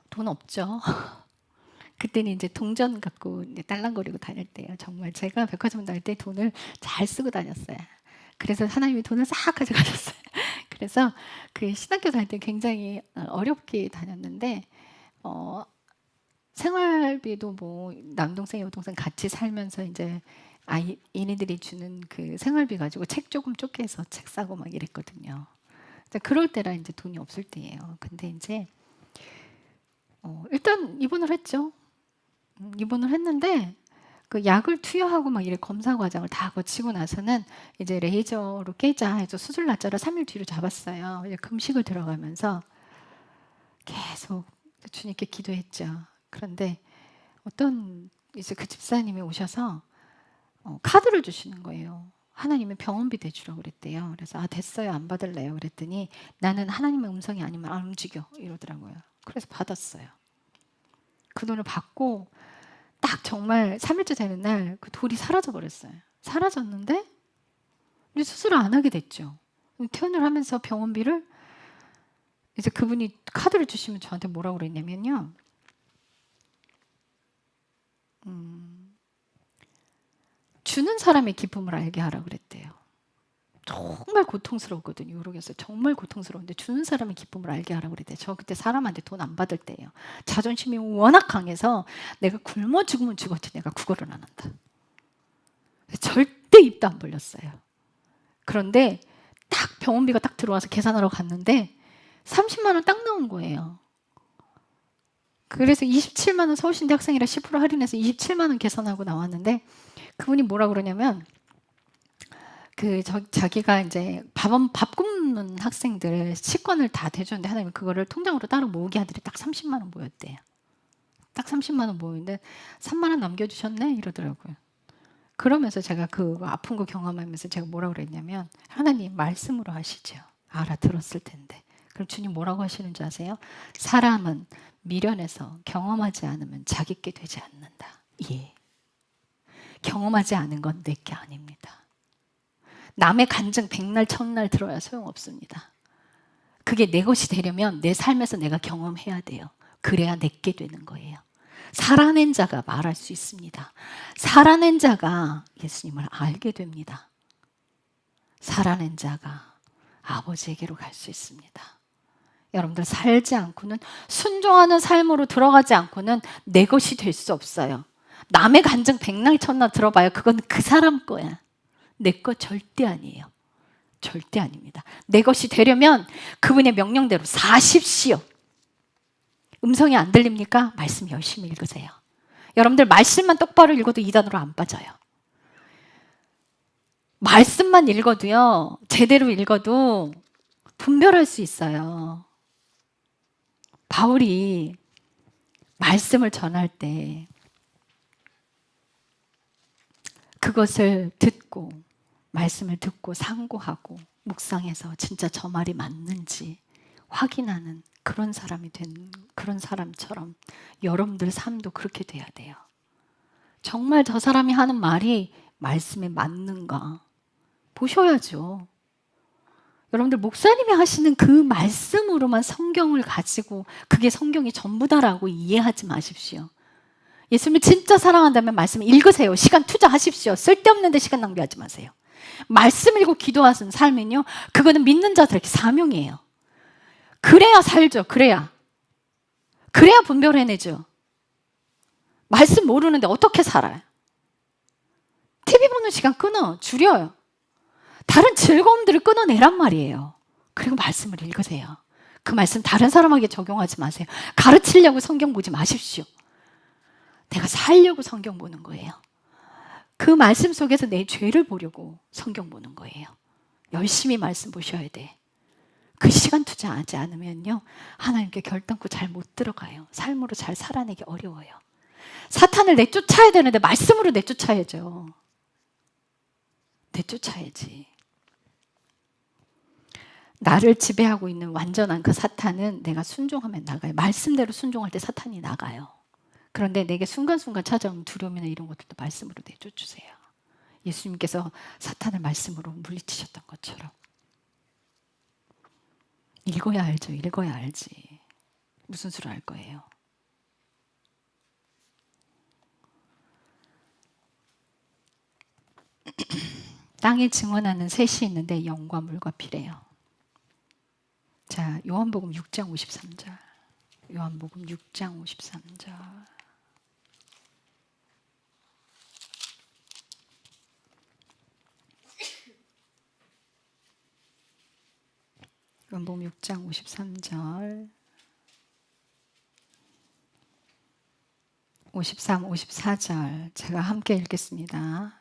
돈 없죠. 그때는 이제 동전 갖고 이제 딸랑거리고 다닐 때요. 정말 제가 백화점 다닐 때 돈을 잘 쓰고 다녔어요. 그래서 하나님이 돈을 싹 가져가셨어요. 그래서 그 신학교 다닐 때 굉장히 어렵게 다녔는데 생활비도 뭐 남동생 여동생 같이 살면서 이제 얘네들이 주는 그 생활비 가지고 책 조금 좁게 해서 책 사고 막 이랬거든요. 그럴 때라 이제 돈이 없을 때예요. 근데 이제 일단 입원을 했죠. 입원을 했는데 그 약을 투여하고 막 이래 검사 과정을 다 거치고 나서는 이제 레이저로 깨자 해서 수술 날짜를 3일 뒤로 잡았어요. 이제 금식을 들어가면서 계속 주님께 기도했죠. 그런데 어떤 이제 그 집사님이 오셔서 카드를 주시는 거예요. 하나님의 병원비 대주라고 그랬대요. 그래서 됐어요. 안 받을래요. 그랬더니 나는 하나님의 음성이 아니면 안 움직여 이러더라고요. 그래서 받았어요. 그 돈을 받고 딱 정말 3일째 되는 날 그 돌이 사라져 버렸어요. 사라졌는데 이제 수술을 안 하게 됐죠. 퇴원을 하면서 병원비를 이제 그분이 카드를 주시면 저한테 뭐라고 그랬냐면요. 주는 사람의 기쁨을 알게 하라 그랬대요. 정말 고통스러웠거든요. 요로에서 정말 고통스러운데 주는 사람의 기쁨을 알게 하라 그랬대요. 저 그때 사람한테 돈 안 받을 때예요. 자존심이 워낙 강해서 내가 굶어 죽으면 죽었지 내가 구걸은 안 한다. 절대 입도 안 벌렸어요. 그런데 딱 병원비가 딱 들어와서 계산하러 갔는데 30만 원 딱 나온 거예요. 그래서 27만 원 서울신대 학생이라 10% 할인해서 27만 원 계산하고 나왔는데 그분이 뭐라 그러냐면 자기가 이제 밥 굶는 학생들 식권을 다 대줬는데 하나님 그거를 통장으로 따로 모으게 하더니 딱 30만 원 모였대요. 딱 30만 원 모였는데 3만 원 남겨주셨네 이러더라고요. 그러면서 제가 그 아픈 거 경험하면서 제가 뭐라고 그랬냐면, 하나님 말씀으로 하시죠. 알아들었을 텐데. 그럼 주님 뭐라고 하시는지 아세요? 사람은 미련해서 경험하지 않으면 자기께 되지 않는다. 예. 경험하지 않은 건 내게 아닙니다. 남의 간증 백날 천날 들어야 소용없습니다. 그게 내 것이 되려면 내 삶에서 내가 경험해야 돼요. 그래야 내게 되는 거예요. 살아낸 자가 말할 수 있습니다. 살아낸 자가 예수님을 알게 됩니다. 살아낸 자가 아버지에게로 갈 수 있습니다. 여러분들 살지 않고는, 순종하는 삶으로 들어가지 않고는 내 것이 될 수 없어요. 남의 간증 백날 천날 들어봐요. 그건 그 사람 거야. 내 거 절대 아니에요. 절대 아닙니다. 내 것이 되려면 그분의 명령대로 사십시오. 음성이 안 들립니까? 말씀 열심히 읽으세요. 여러분들 말씀만 똑바로 읽어도 이단으로 안 빠져요. 말씀만 읽어도요, 제대로 읽어도 분별할 수 있어요. 바울이 말씀을 전할 때 그것을 듣고, 말씀을 듣고 상고하고 묵상해서 진짜 저 말이 맞는지 확인하는 그런 사람이 된, 그런 사람처럼 여러분들 삶도 그렇게 돼야 돼요. 정말 저 사람이 하는 말이 말씀에 맞는가 보셔야죠. 여러분들 목사님이 하시는 그 말씀으로만 성경을 가지고 그게 성경이 전부다라고 이해하지 마십시오. 예수님을 진짜 사랑한다면 말씀 읽으세요. 시간 투자하십시오. 쓸데없는 데 시간 낭비하지 마세요. 말씀 읽고 기도하는 삶은요, 그거는 믿는 자들에게 사명이에요. 그래야 살죠. 그래야 분별해내죠. 말씀 모르는데 어떻게 살아요? TV 보는 시간 끊어, 줄여요. 다른 즐거움들을 끊어내란 말이에요. 그리고 말씀을 읽으세요. 그 말씀 다른 사람에게 적용하지 마세요. 가르치려고 성경 보지 마십시오. 내가 살려고 성경 보는 거예요. 그 말씀 속에서 내 죄를 보려고 성경 보는 거예요. 열심히 말씀 보셔야 돼. 그 시간 투자하지 않으면요, 하나님께 결단코 잘 못 들어가요. 삶으로 잘 살아내기 어려워요. 사탄을 내쫓아야 되는데 말씀으로 내쫓아야죠. 내쫓아야지. 나를 지배하고 있는 완전한 그 사탄은 내가 순종하면 나가요. 말씀대로 순종할 때 사탄이 나가요. 그런데 내게 순간순간 찾아오는 두려움이나 이런 것들도 말씀으로 내쫓으세요. 예수님께서 사탄을 말씀으로 물리치셨던 것처럼. 읽어야 알죠. 읽어야 알지. 무슨 수를 알 거예요. 땅에 증언하는 셋이 있는데 영과 물과 피래요. 자, 요한복음 6장 53절. 요한복음 6장 53절. 요한복음 6장 53절. 53, 54절 제가 함께 읽겠습니다.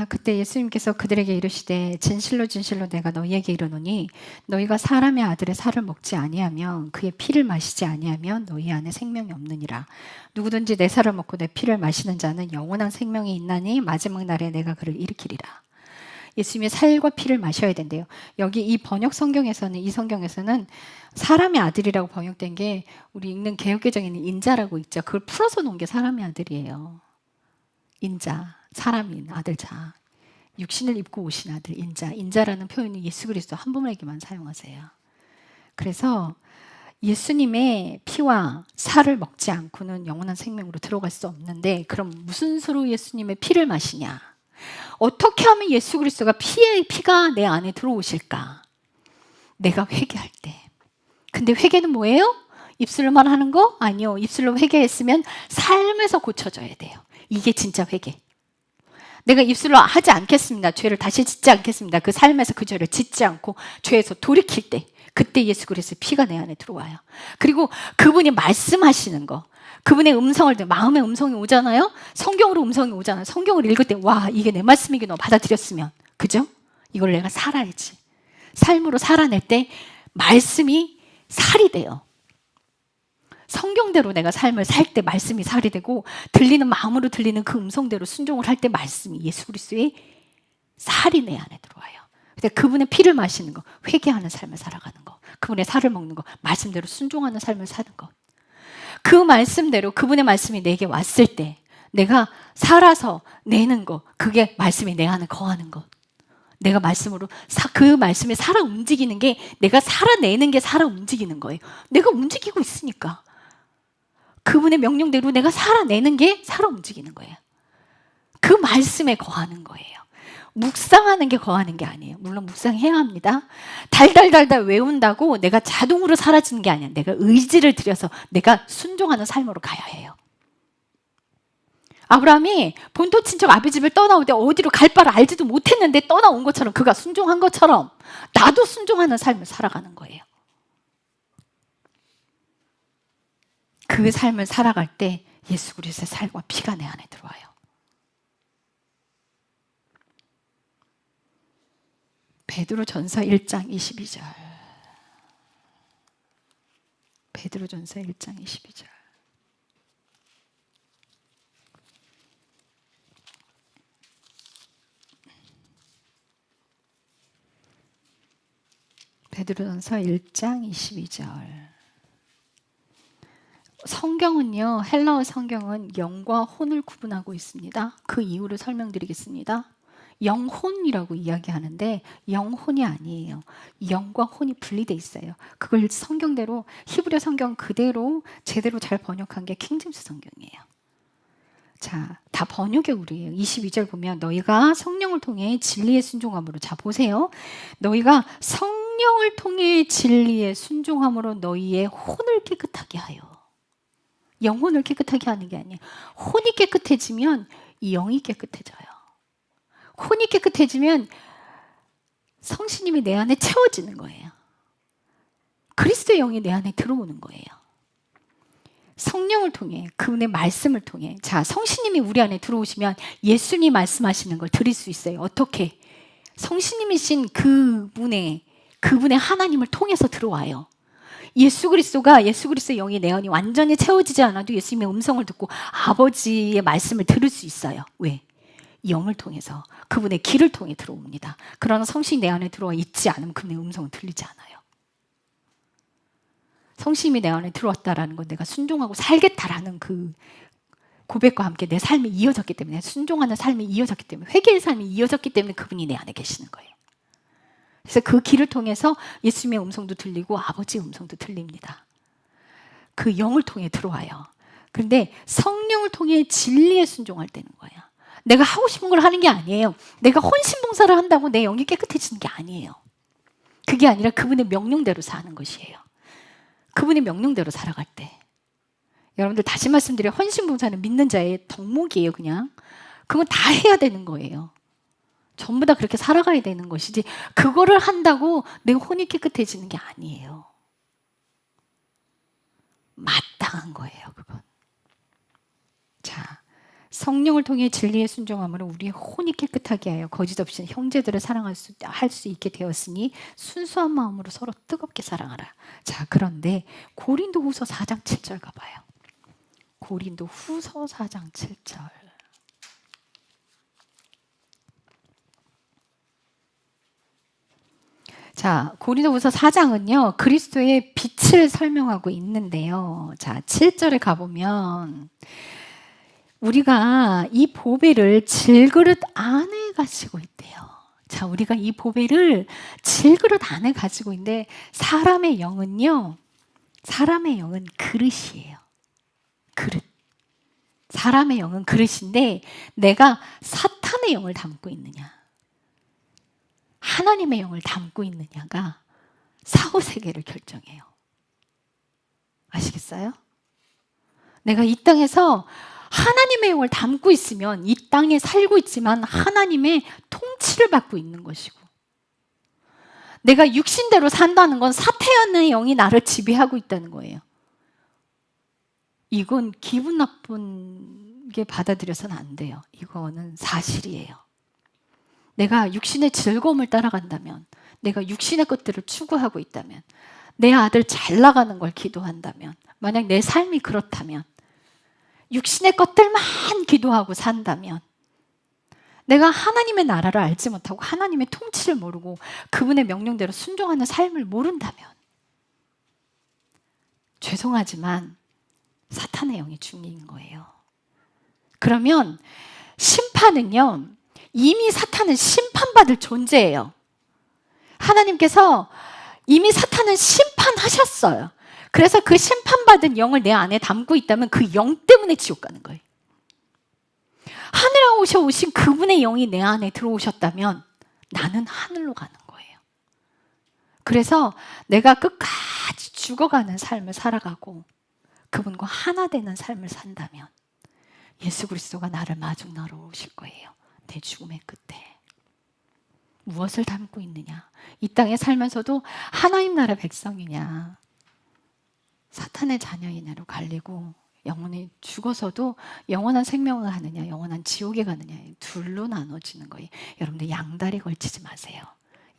그때 예수님께서 그들에게 이르시되 진실로 진실로 내가 너희에게 이르노니 너희가 사람의 아들의 살을 먹지 아니하면 그의 피를 마시지 아니하면 너희 안에 생명이 없느니라. 누구든지 내 살을 먹고 내 피를 마시는 자는 영원한 생명이 있나니 마지막 날에 내가 그를 일으키리라. 예수님의 살과 피를 마셔야 된대요. 여기 이 번역 성경에서는, 이 성경에서는 사람의 아들이라고 번역된 게 우리 읽는 개역개정에는 인자라고 있죠. 그걸 풀어서 놓은 게 사람의 아들이에요. 인자, 사람인 아들자, 육신을 입고 오신 아들 인자. 인자라는 표현이 예수 그리스도 한 분에게만 사용하세요. 그래서 예수님의 피와 살을 먹지 않고는 영원한 생명으로 들어갈 수 없는데, 그럼 무슨 수로 예수님의 피를 마시냐? 어떻게 하면 예수 그리스도가 피가 내 안에 들어오실까? 내가 회개할 때. 근데 회개는 뭐예요? 입술로만 하는 거? 아니요. 입술로 회개했으면 삶에서 고쳐져야 돼요. 이게 진짜 회개. 내가 입술로 하지 않겠습니다. 죄를 다시 짓지 않겠습니다. 그 삶에서 그 죄를 짓지 않고 죄에서 돌이킬 때, 그때 예수 그리스도의 피가 내 안에 들어와요. 그리고 그분이 말씀하시는 거, 그분의 음성을, 마음의 음성이 오잖아요. 성경으로 음성이 오잖아요. 성경을 읽을 때 와, 이게 내 말씀이구나 받아들였으면, 그죠? 이걸 내가 살아야지. 삶으로 살아낼 때 말씀이 살이 돼요. 성경대로 내가 삶을 살 때 말씀이 살이 되고 들리는 마음으로 들리는 그 음성대로 순종을 할 때 말씀이 예수 그리스도의 살이 내 안에 들어와요. 근데 그분의 피를 마시는 거, 회개하는 삶을 살아가는 거, 그분의 살을 먹는 거, 말씀대로 순종하는 삶을 사는 것. 그 말씀대로 그분의 말씀이 내게 왔을 때 내가 살아서 내는 거, 그게 말씀이 내 안에 거하는 것. 내가 말씀으로 그 말씀에 살아 움직이는 게, 내가 살아내는 게 살아 움직이는 거예요. 내가 움직이고 있으니까 그분의 명령대로 내가 살아내는 게 살아 움직이는 거예요. 그 말씀에 거하는 거예요. 묵상하는 게 거하는 게 아니에요. 물론 묵상해야 합니다. 달달달달 외운다고 내가 자동으로 사라지는 게 아니야. 내가 의지를 들여서 내가 순종하는 삶으로 가야 해요. 아브라함이 본토 친척 아비 집을 떠나올 때 어디로 갈 바를 알지도 못했는데 떠나온 것처럼, 그가 순종한 것처럼 나도 순종하는 삶을 살아가는 거예요. 그 삶을 살아갈 때 예수 그리스도의 살과 피가 내 안에 들어와요. 베드로전서 1장 22절. 베드로전서 1장 22절. 베드로전서 1장 22절. 성경은요, 헬라어 성경은 영과 혼을 구분하고 있습니다. 그 이유를 설명드리겠습니다. 영혼이라고 이야기하는데 영혼이 아니에요. 영과 혼이 분리돼 있어요. 그걸 성경대로, 히브리어 성경 그대로 제대로 잘 번역한 게 킹제임스 성경이에요. 자, 다 번역의 우리예요. 22절 보면 너희가 성령을 통해 진리에 순종함으로, 자 보세요. 너희가 성령을 통해 진리에 순종함으로 너희의 혼을 깨끗하게 하여. 영혼을 깨끗하게 하는 게 아니에요. 혼이 깨끗해지면 영이 깨끗해져요. 혼이 깨끗해지면 성신님이 내 안에 채워지는 거예요. 그리스도의 영이 내 안에 들어오는 거예요. 성령을 통해, 그분의 말씀을 통해. 자, 성신님이 우리 안에 들어오시면 예수님 말씀하시는 걸 들을 수 있어요. 어떻게? 성신님이신 그분의 하나님을 통해서 들어와요. 예수 그리스도의 영이 내 안에 완전히 채워지지 않아도 예수님의 음성을 듣고 아버지의 말씀을 들을 수 있어요. 왜? 영을 통해서, 그분의 길을 통해 들어옵니다. 그러나 성신이 내 안에 들어와 있지 않으면 그분의 음성은 들리지 않아요. 성신이 내 안에 들어왔다라는 건 내가 순종하고 살겠다라는 그 고백과 함께 내 삶이 이어졌기 때문에, 순종하는 삶이 이어졌기 때문에, 회개의 삶이 이어졌기 때문에 그분이 내 안에 계시는 거예요. 그래서 그 길을 통해서 예수님의 음성도 들리고 아버지의 음성도 들립니다. 그 영을 통해 들어와요. 그런데 성령을 통해 진리에 순종할 때는 거예요. 내가 하고 싶은 걸 하는 게 아니에요. 내가 헌신봉사를 한다고 내 영이 깨끗해지는 게 아니에요. 그게 아니라 그분의 명령대로 사는 것이에요. 그분의 명령대로 살아갈 때. 여러분들 다시 말씀드려요. 헌신봉사는 믿는 자의 덕목이에요. 그냥 그건 다 해야 되는 거예요. 전부 다 그렇게 살아가야 되는 것이지, 그거를 한다고 내 혼이 깨끗해지는 게 아니에요. 마땅한 거예요, 그건. 자, 성령을 통해 진리에 순종함으로 우리의 혼이 깨끗하게 하여 거짓 없이 형제들을 사랑할 수 있게 되었으니 순수한 마음으로 서로 뜨겁게 사랑하라. 자, 그런데 고린도후서 4장 7절 가봐요. 고린도후서 4장 7절. 자, 고린도후서 4장은요, 그리스도의 빛을 설명하고 있는데요. 자, 7절에 가보면 우리가 이 보배를 질그릇 안에 가지고 있대요. 자, 우리가 이 보배를 질그릇 안에 가지고 있는데, 사람의 영은요, 사람의 영은 그릇이에요. 그릇. 사람의 영은 그릇인데 내가 사탄의 영을 담고 있느냐, 하나님의 영을 담고 있느냐가 사후세계를 결정해요. 아시겠어요? 내가 이 땅에서 하나님의 영을 담고 있으면 이 땅에 살고 있지만 하나님의 통치를 받고 있는 것이고, 내가 육신대로 산다는 건 사탄의 영이 나를 지배하고 있다는 거예요. 이건 기분 나쁘게 받아들여서는 안 돼요. 이거는 사실이에요. 내가 육신의 즐거움을 따라간다면, 내가 육신의 것들을 추구하고 있다면, 내 아들 잘 나가는 걸 기도한다면, 만약 내 삶이 그렇다면, 육신의 것들만 기도하고 산다면, 내가 하나님의 나라를 알지 못하고 하나님의 통치를 모르고 그분의 명령대로 순종하는 삶을 모른다면, 죄송하지만 사탄의 영이 중인 거예요. 그러면 심판은요, 이미 사탄은 심판받을 존재예요. 하나님께서 이미 사탄은 심판하셨어요. 그래서 그 심판받은 영을 내 안에 담고 있다면 그 영 때문에 지옥 가는 거예요. 하늘에 오신 그분의 영이 내 안에 들어오셨다면 나는 하늘로 가는 거예요. 그래서 내가 끝까지 죽어가는 삶을 살아가고 그분과 하나 되는 삶을 산다면 예수 그리스도가 나를 마중나러 오실 거예요. 내 죽음의 끝에. 무엇을 담고 있느냐? 이 땅에 살면서도 하나님 나라 백성이냐, 사탄의 자녀이냐로 갈리고, 영원히 죽어서도 영원한 생명을 가느냐, 영원한 지옥에 가느냐, 둘로 나눠지는 거예요. 여러분들 양다리 걸치지 마세요.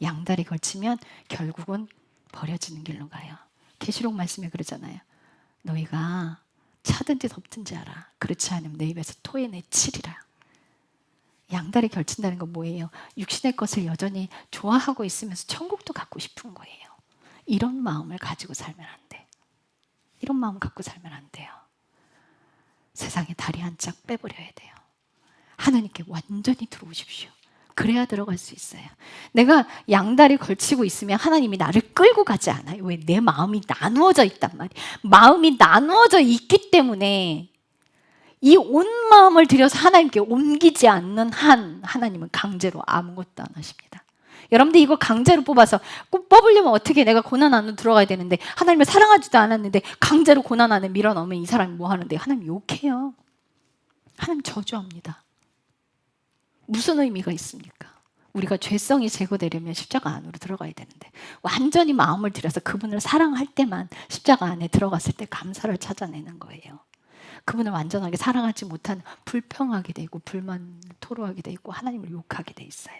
양다리 걸치면 결국은 버려지는 길로 가요. 계시록 말씀에 그러잖아요. 너희가 차든지 덮든지 알아. 그렇지 않으면 내 입에서 토해내치리라. 양다리 걸친다는 건 뭐예요? 육신의 것을 여전히 좋아하고 있으면서 천국도 갖고 싶은 거예요. 이런 마음을 가지고 살면 안 돼. 이런 마음 갖고 살면 안 돼요. 세상에 다리 한 짝 빼버려야 돼요. 하나님께 완전히 들어오십시오. 그래야 들어갈 수 있어요. 내가 양다리 걸치고 있으면 하나님이 나를 끌고 가지 않아요. 왜? 내 마음이 나누어져 있단 말이에요. 마음이 나누어져 있기 때문에 이 온 마음을 들여서 하나님께 옮기지 않는 한 하나님은 강제로 아무것도 안 하십니다. 여러분들 이거 강제로 뽑아서 꼭 뽑으려면 어떻게, 내가 고난 안으로 들어가야 되는데 하나님을 사랑하지도 않았는데 강제로 고난 안에 밀어넣으면 이 사람이 뭐 하는데? 하나님 욕해요. 하나님 저주합니다. 무슨 의미가 있습니까? 우리가 죄성이 제거되려면 십자가 안으로 들어가야 되는데 완전히 마음을 들여서 그분을 사랑할 때만 십자가 안에 들어갔을 때 감사를 찾아내는 거예요. 그분을 완전하게 사랑하지 못한 불평하게 되고 불만 토로하게 돼 있고 하나님을 욕하게 돼 있어요.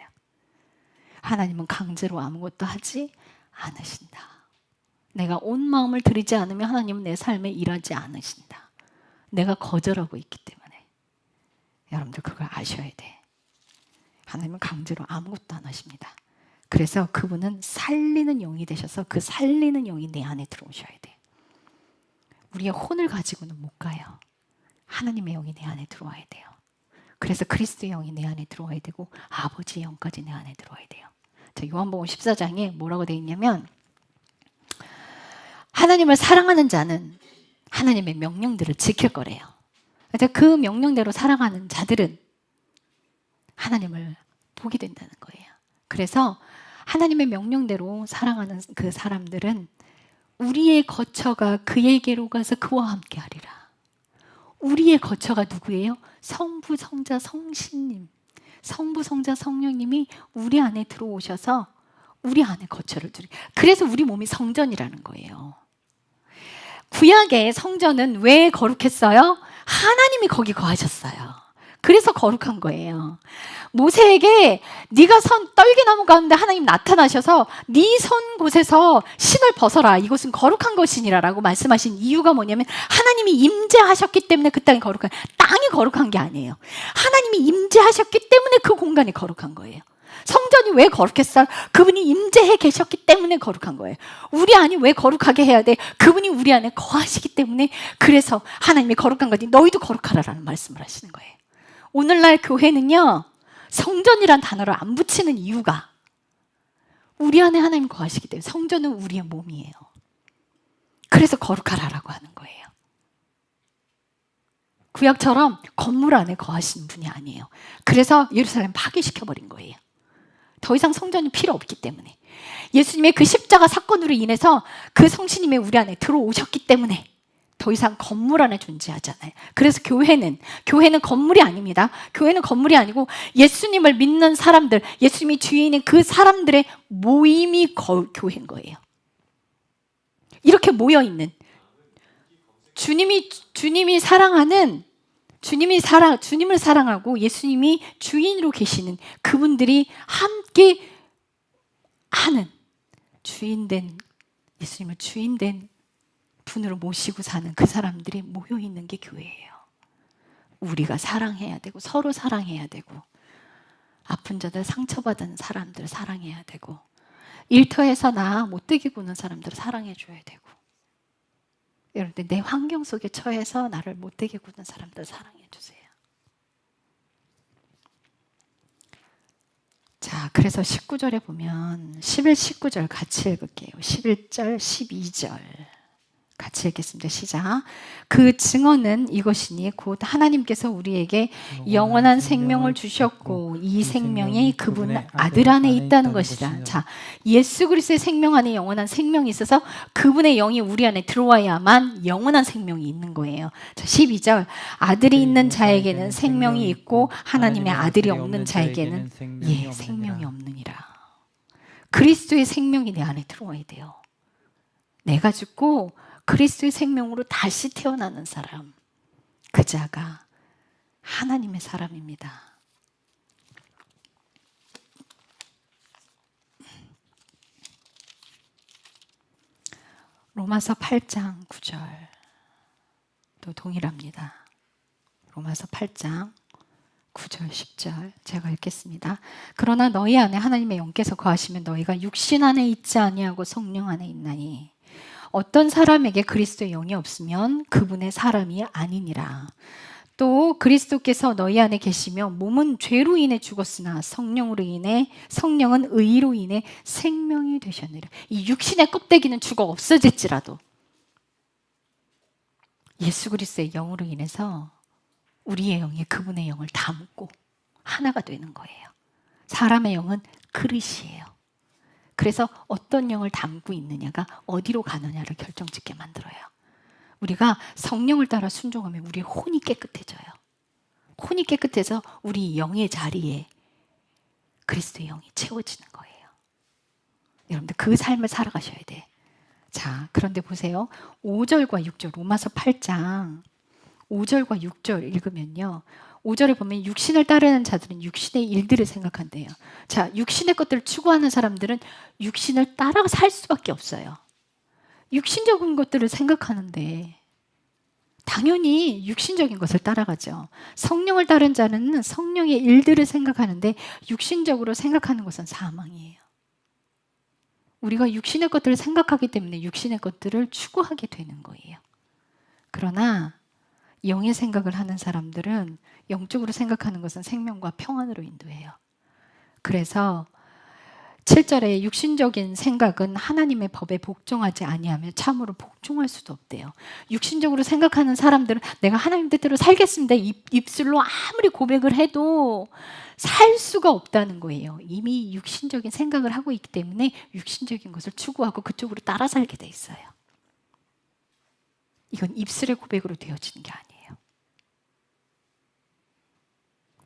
하나님은 강제로 아무것도 하지 않으신다. 내가 온 마음을 들이지 않으면 하나님은 내 삶에 일하지 않으신다. 내가 거절하고 있기 때문에. 여러분들 그걸 아셔야 돼. 하나님은 강제로 아무것도 안 하십니다. 그래서 그분은 살리는 영이 되셔서 그 살리는 영이 내 안에 들어오셔야 돼. 우리의 혼을 가지고는 못 가요. 하나님의 영이 내 안에 들어와야 돼요. 그래서 그리스도의 영이 내 안에 들어와야 되고 아버지의 영까지 내 안에 들어와야 돼요. 자, 요한복음 14장에 뭐라고 되어 있냐면, 하나님을 사랑하는 자는 하나님의 명령들을 지킬 거래요. 그래서 그 명령대로 살아가는 자들은 하나님을 보게 된다는 거예요. 그래서 하나님의 명령대로 살아가는 그 사람들은 우리의 거처가 그에게로 가서 그와 함께 하리라. 우리의 거처가 누구예요? 성부, 성자, 성신님. 성부, 성자, 성령님이 우리 안에 들어오셔서 우리 안에 거처를 두리. 그래서 우리 몸이 성전이라는 거예요. 구약의 성전은 왜 거룩했어요? 하나님이 거기 거하셨어요. 그래서 거룩한 거예요. 모세에게 네가 선 떨기나무 가운데 하나님 나타나셔서 네 선 곳에서 신을 벗어라. 이곳은 거룩한 것이니라 라고 말씀하신 이유가 뭐냐면 하나님이 임재하셨기 때문에 그 땅이 거룩한, 땅이 거룩한 게 아니에요. 하나님이 임재하셨기 때문에 그 공간이 거룩한 거예요. 성전이 왜 거룩했어요? 그분이 임재해 계셨기 때문에 거룩한 거예요. 우리 안이 왜 거룩하게 해야 돼? 그분이 우리 안에 거하시기 때문에. 그래서 하나님이 거룩한 거지 너희도 거룩하라라는 말씀을 하시는 거예요. 오늘날 교회는요, 성전이란 단어를 안 붙이는 이유가 우리 안에 하나님 거하시기 때문에. 성전은 우리의 몸이에요. 그래서 거룩하라라고 하는 거예요. 구약처럼 건물 안에 거하시는 분이 아니에요. 그래서 예루살렘 파괴시켜버린 거예요. 더 이상 성전이 필요 없기 때문에. 예수님의 그 십자가 사건으로 인해서 그 성신님이 우리 안에 들어오셨기 때문에 더 이상 건물 안에 존재하잖아요. 그래서 교회는 건물이 아닙니다. 교회는 건물이 아니고 예수님을 믿는 사람들, 예수님이 주인인 그 사람들의 모임이 교회인 거예요. 이렇게 모여있는 주님을 사랑하고 예수님이 주인으로 계시는 그분들이 함께 하는 예수님을 주인된 분으로 모시고 사는 그 사람들이 모여 있는 게 교회예요. 우리가 사랑해야 되고 서로 사랑해야 되고 아픈 자들, 상처받은 사람들 사랑해야 되고 일터에서 나 못되게 구는 사람들을 사랑해 줘야 되고 여러분들 내 환경 속에 처해서 나를 못되게 구는 사람들 사랑해 주세요. 자, 그래서 19절에 보면 11, 19절 같이 읽을게요. 11절, 12절 같이 읽겠습니다. 시작. 그 증언은 이것이니 곧 하나님께서 우리에게 영원한 생명을 주셨고 이 생명이 그분의 아들 안에 있다는 것이라. 자, 예수 그리스도의 생명 안에 영원한 생명이 있어서 그분의 영이 우리 안에 들어와야만 영원한 생명이 있는 거예요. 자, 12절. 아들이 있는 자에게는 생명이 있고 하나님의 아들이 없는 자에게는 생명이 없느니라. 그리스도의 생명이 내 안에 들어와야 돼요. 내가 죽고 그리스도의 생명으로 다시 태어나는 사람, 그 자가 하나님의 사람입니다. 로마서 8장 9절 또 동일합니다. 로마서 8장 9절 10절 제가 읽겠습니다. 그러나 너희 안에 하나님의 영께서 거하시면 너희가 육신 안에 있지 아니하고 성령 안에 있나니 어떤 사람에게 그리스도의 영이 없으면 그분의 사람이 아니니라. 또 그리스도께서 너희 안에 계시며 몸은 죄로 인해 죽었으나 성령은 의로 인해 생명이 되셨느니라. 이 육신의 껍데기는 죽어 없어질지라도 예수 그리스도의 영으로 인해서 우리의 영이 그분의 영을 담고 하나가 되는 거예요. 사람의 영은 그릇이에요. 그래서 어떤 영을 담고 있느냐가 어디로 가느냐를 결정짓게 만들어요. 우리가 성령을 따라 순종하면 우리의 혼이 깨끗해져요. 혼이 깨끗해서 우리 영의 자리에 그리스도의 영이 채워지는 거예요. 여러분들 그 삶을 살아가셔야 돼. 자, 그런데 보세요. 5절과 6절 로마서 8장 5절과 6절 읽으면요. 5절에 보면 육신을 따르는 자들은 육신의 일들을 생각한대요. 자, 육신의 것들을 추구하는 사람들은 육신을 따라 살 수밖에 없어요. 육신적인 것들을 생각하는데 당연히 육신적인 것을 따라가죠. 성령을 따른 자는 성령의 일들을 생각하는데 육신적으로 생각하는 것은 사망이에요. 우리가 육신의 것들을 생각하기 때문에 육신의 것들을 추구하게 되는 거예요. 그러나 영의 생각을 하는 사람들은 영적으로 생각하는 것은 생명과 평안으로 인도해요. 그래서 7절에 육신적인 생각은 하나님의 법에 복종하지 아니하면 참으로 복종할 수도 없대요. 육신적으로 생각하는 사람들은 내가 하나님 뜻대로 살겠습니다. 입술로 아무리 고백을 해도 살 수가 없다는 거예요. 이미 육신적인 생각을 하고 있기 때문에 육신적인 것을 추구하고 그쪽으로 따라 살게 돼 있어요. 이건 입술의 고백으로 되어지는 게 아니에요.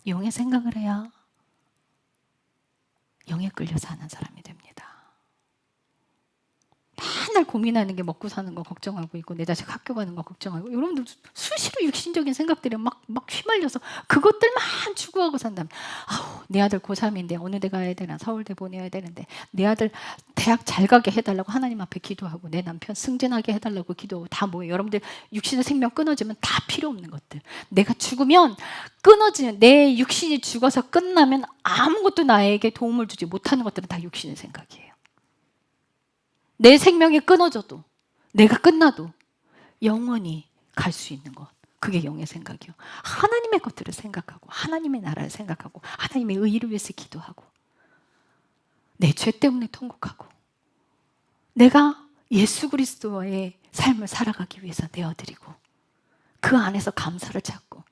영의 생각을 해야 영에 끌려 사는 사람이 됩니다. 맨날 고민하는 게 먹고 사는 거 걱정하고 있고 내 자식 학교 가는 거 걱정하고 여러분들 수시로 육신적인 생각들이 막 휘말려서 그것들만 추구하고 산다면 아우 내 아들 고3인데 어느 데 가야 되나 서울대 보내야 되는데 내 아들 대학 잘 가게 해달라고 하나님 앞에 기도하고 내 남편 승진하게 해달라고 기도하고 다 뭐예요. 여러분들 육신의 생명 끊어지면 다 필요 없는 것들. 내가 죽으면 끊어지면 내 육신이 죽어서 끝나면 아무것도 나에게 도움을 주지 못하는 것들은 다 육신의 생각이에요. 내 생명이 끊어져도 내가 끝나도 영원히 갈 수 있는 것 그게 영의 생각이요. 하나님의 것들을 생각하고 하나님의 나라를 생각하고 하나님의 의를 위해서 기도하고 내 죄 때문에 통곡하고 내가 예수 그리스도의 삶을 살아가기 위해서 내어드리고 그 안에서 감사를 찾고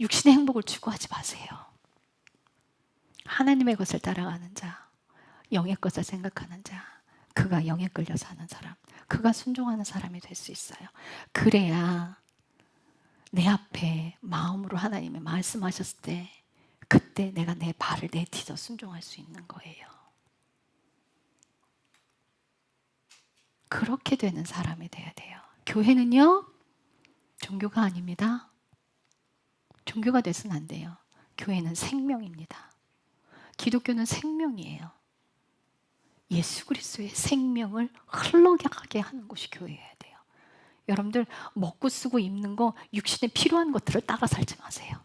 육신의 행복을 추구하지 마세요. 하나님의 것을 따라가는 자, 영의 것을 생각하는 자 그가 영에 끌려 사는 사람, 그가 순종하는 사람이 될 수 있어요. 그래야 내 앞에 마음으로 하나님이 말씀하셨을 때 그때 내가 내 발을 내딛어 순종할 수 있는 거예요. 그렇게 되는 사람이 돼야 돼요. 교회는요, 종교가 아닙니다. 종교가 돼서는 안 돼요. 교회는 생명입니다. 기독교는 생명이에요. 예수 그리스도의 생명을 흘러가게 하는 곳이 교회여야 돼요. 여러분들 먹고 쓰고 입는 거 육신에 필요한 것들을 따라 살지 마세요.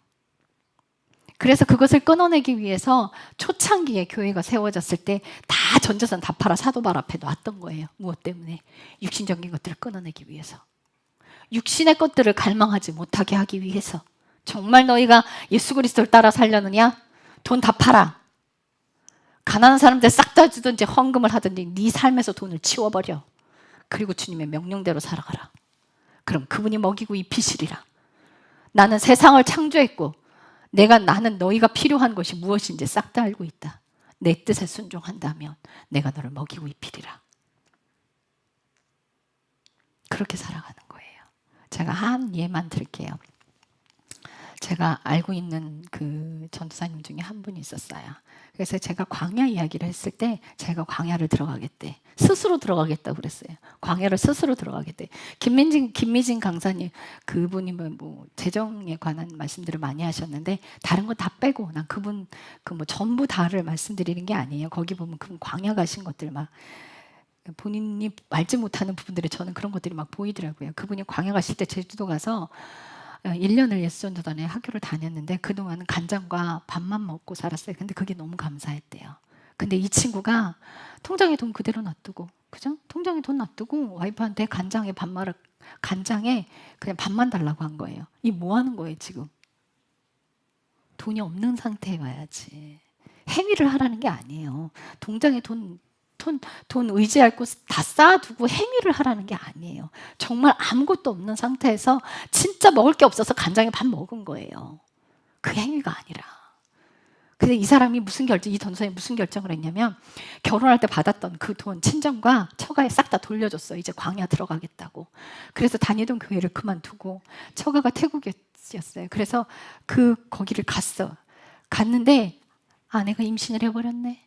그래서 그것을 끊어내기 위해서 초창기에 교회가 세워졌을 때 다 전재산 다 팔아 사도발 앞에 놨던 거예요. 무엇 때문에? 육신적인 것들을 끊어내기 위해서. 육신의 것들을 갈망하지 못하게 하기 위해서. 정말 너희가 예수 그리스도를 따라 살려느냐? 돈 다 팔아. 가난한 사람들 싹 다 주든지 헌금을 하든지 네 삶에서 돈을 치워버려. 그리고 주님의 명령대로 살아가라. 그럼 그분이 먹이고 입히시리라. 나는 세상을 창조했고 나는 너희가 필요한 것이 무엇인지 싹 다 알고 있다. 내 뜻에 순종한다면 내가 너를 먹이고 입히리라. 그렇게 살아가는 거예요. 제가 한 예만 들게요. 제가 알고 있는 그 전도사님 중에 한 분이 있었어요. 그래서 제가 광야 이야기를 했을 때 제가 광야를 들어가겠대. 스스로 들어가겠다고 그랬어요. 광야를 스스로 들어가겠대. 김미진 강사님, 그분이 뭐 재정에 관한 말씀들을 많이 하셨는데 다른 거 다 빼고 난 그분 뭐 전부 다를 말씀드리는 게 아니에요. 거기 보면 그분 광야 가신 것들 막 본인이 알지 못하는 부분들에 저는 그런 것들이 막 보이더라고요. 그분이 광야 가실 때 제주도 가서 1년을 예수전도단에 학교를 다녔는데 그동안은 간장과 밥만 먹고 살았어요. 근데 그게 너무 감사했대요. 근데 이 친구가 통장에 돈 그대로 놔두고, 그죠? 통장에 돈 놔두고 와이프한테 간장에 그냥 밥만 달라고 한 거예요. 이 뭐 하는 거예요, 지금? 돈이 없는 상태에 와야지. 행위를 하라는 게 아니에요. 통장에 돈 의지할 곳 다 쌓아두고 행위를 하라는 게 아니에요. 정말 아무것도 없는 상태에서 진짜 먹을 게 없어서 간장에 밥 먹은 거예요. 그 행위가 아니라. 근데 이 사람이 이 전도사님이 무슨 결정을 했냐면 결혼할 때 받았던 그 돈 친정과 처가에 싹 다 돌려줬어. 이제 광야 들어가겠다고. 그래서 다니던 교회를 그만두고 처가가 태국이었어요. 그래서 거기를 갔는데 아내가 임신을 해버렸네.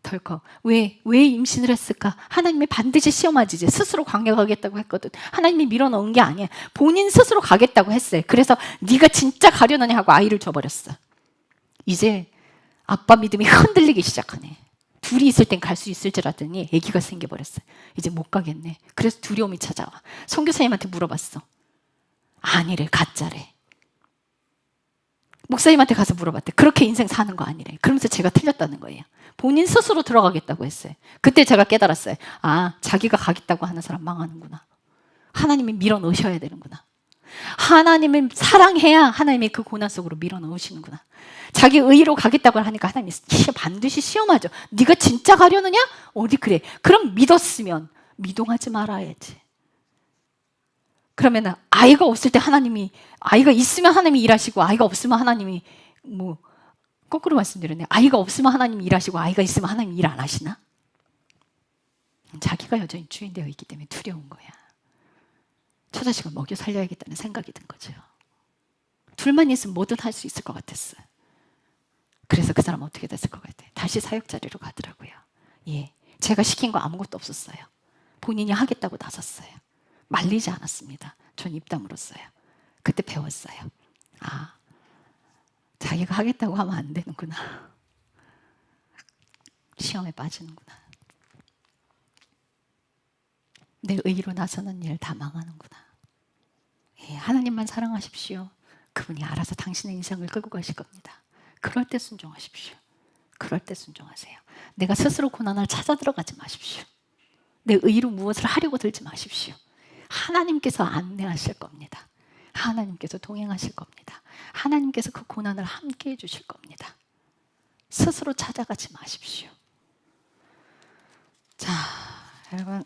덜컥. 왜 임신을 했을까? 하나님이 반드시 시험하지. 스스로 광야 가겠다고 했거든. 하나님이 밀어넣은 게 아니야. 본인 스스로 가겠다고 했어요. 그래서 네가 진짜 가려느냐 하고 아이를 줘버렸어. 이제 아빠 믿음이 흔들리기 시작하네. 둘이 있을 땐 갈 수 있을 줄 알았더니 아기가 생겨버렸어요. 이제 못 가겠네. 그래서 두려움이 찾아와. 선교사님한테 물어봤어. 아니래, 가짜래. 목사님한테 가서 물어봤대. 그렇게 인생 사는 거 아니래. 그러면서 제가 틀렸다는 거예요. 본인 스스로 들어가겠다고 했어요. 그때 제가 깨달았어요. 아, 자기가 가겠다고 하는 사람 망하는구나. 하나님이 밀어넣으셔야 되는구나. 하나님을 사랑해야 하나님이 그 고난 속으로 밀어넣으시는구나. 자기 의로 가겠다고 하니까 하나님이 반드시 시험하죠. 네가 진짜 가려느냐? 어디 그래. 그럼 믿었으면 미동하지 말아야지. 그러면 아이가 없을 때 아이가 있으면 하나님이 일하시고 아이가 없으면 하나님이 거꾸로 말씀드렸네요. 아이가 없으면 하나님이 일하시고 아이가 있으면 하나님이 일 안 하시나? 자기가 여전히 주인 되어 있기 때문에 두려운 거야. 처자식을 먹여 살려야겠다는 생각이 든 거죠. 둘만 있으면 뭐든 할 수 있을 것 같았어요. 그래서 그 사람 어떻게 됐을 것 같아요? 다시 사역 자리로 가더라고요. 예, 제가 시킨 거 아무것도 없었어요. 본인이 하겠다고 나섰어요. 말리지 않았습니다. 전 입 다물었어요. 그때 배웠어요. 아, 자기가 하겠다고 하면 안 되는구나. 시험에 빠지는구나. 내 의로 나서는 일 다 망하는구나. 예, 하나님만 사랑하십시오. 그분이 알아서 당신의 인생을 끌고 가실 겁니다. 그럴 때 순종하십시오. 그럴 때 순종하세요. 내가 스스로 고난을 찾아 들어가지 마십시오. 내 의로 무엇을 하려고 들지 마십시오. 하나님께서 안내하실 겁니다. 하나님께서 동행하실 겁니다. 하나님께서 그 고난을 함께 해주실 겁니다. 스스로 찾아가지 마십시오. 자, 여러분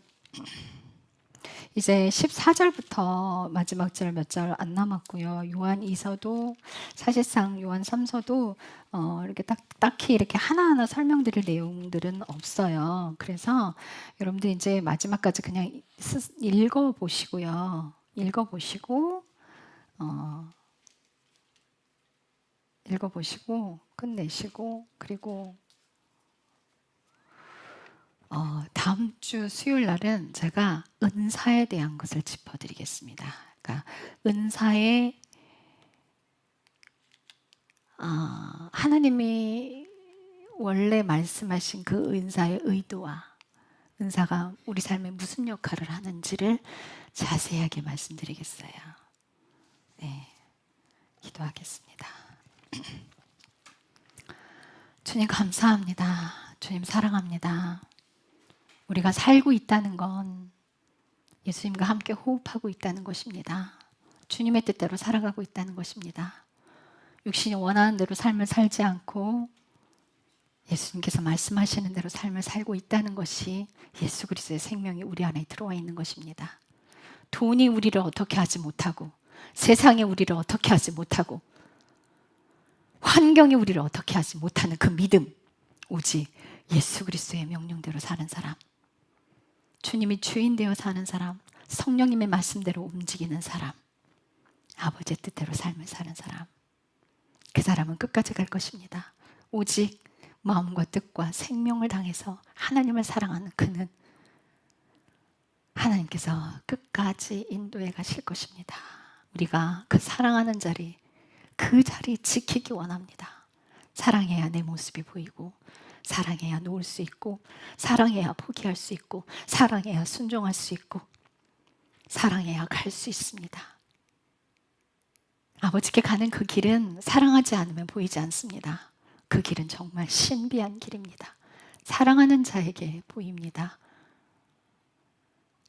이제 14절부터 마지막 절 몇 절 안 남았고요. 요한 2서도 사실상 요한 3서도 이렇게 딱히 이렇게 하나하나 설명드릴 내용들은 없어요. 그래서 여러분들 이제 마지막까지 그냥 읽어보시고요. 읽어보시고 끝내시고 그리고 다음 주 수요일 날은 제가 은사에 대한 것을 짚어드리겠습니다. 그러니까 은사의 하나님이 원래 말씀하신 그 은사의 의도와 은사가 우리 삶에 무슨 역할을 하는지를 자세하게 말씀드리겠어요. 네, 기도하겠습니다. 주님 감사합니다. 주님 사랑합니다. 우리가 살고 있다는 건 예수님과 함께 호흡하고 있다는 것입니다. 주님의 뜻대로 살아가고 있다는 것입니다. 육신이 원하는 대로 삶을 살지 않고 예수님께서 말씀하시는 대로 삶을 살고 있다는 것이 예수 그리스도의 생명이 우리 안에 들어와 있는 것입니다. 돈이 우리를 어떻게 하지 못하고 세상이 우리를 어떻게 하지 못하고 환경이 우리를 어떻게 하지 못하는 그 믿음, 오직 예수 그리스도의 명령대로 사는 사람, 주님이 주인 되어 사는 사람, 성령님의 말씀대로 움직이는 사람, 아버지의 뜻대로 삶을 사는 사람, 그 사람은 끝까지 갈 것입니다. 오직 마음과 뜻과 생명을 당해서 하나님을 사랑하는 그는 하나님께서 끝까지 인도해 가실 것입니다. 우리가 그 사랑하는 자리, 그 자리 지키기 원합니다. 사랑해야 내 모습이 보이고, 사랑해야 놓을 수 있고, 사랑해야 포기할 수 있고, 사랑해야 순종할 수 있고, 사랑해야 갈 수 있습니다. 아버지께 가는 그 길은 사랑하지 않으면 보이지 않습니다. 그 길은 정말 신비한 길입니다. 사랑하는 자에게 보입니다.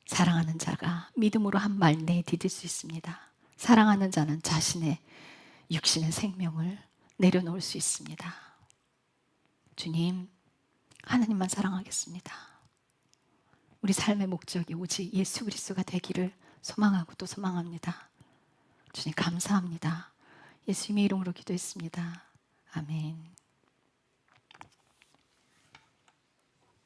사랑하는 자가 믿음으로 한 발 내디딜 수 있습니다. 사랑하는 자는 자신의 육신의 생명을 내려놓을 수 있습니다. 주님, 하나님만 사랑하겠습니다. 우리 삶의 목적이 오직 예수 그리스도가 되기를 소망하고 또 소망합니다. 주님 감사합니다. 예수님의 이름으로 기도했습니다. 아멘.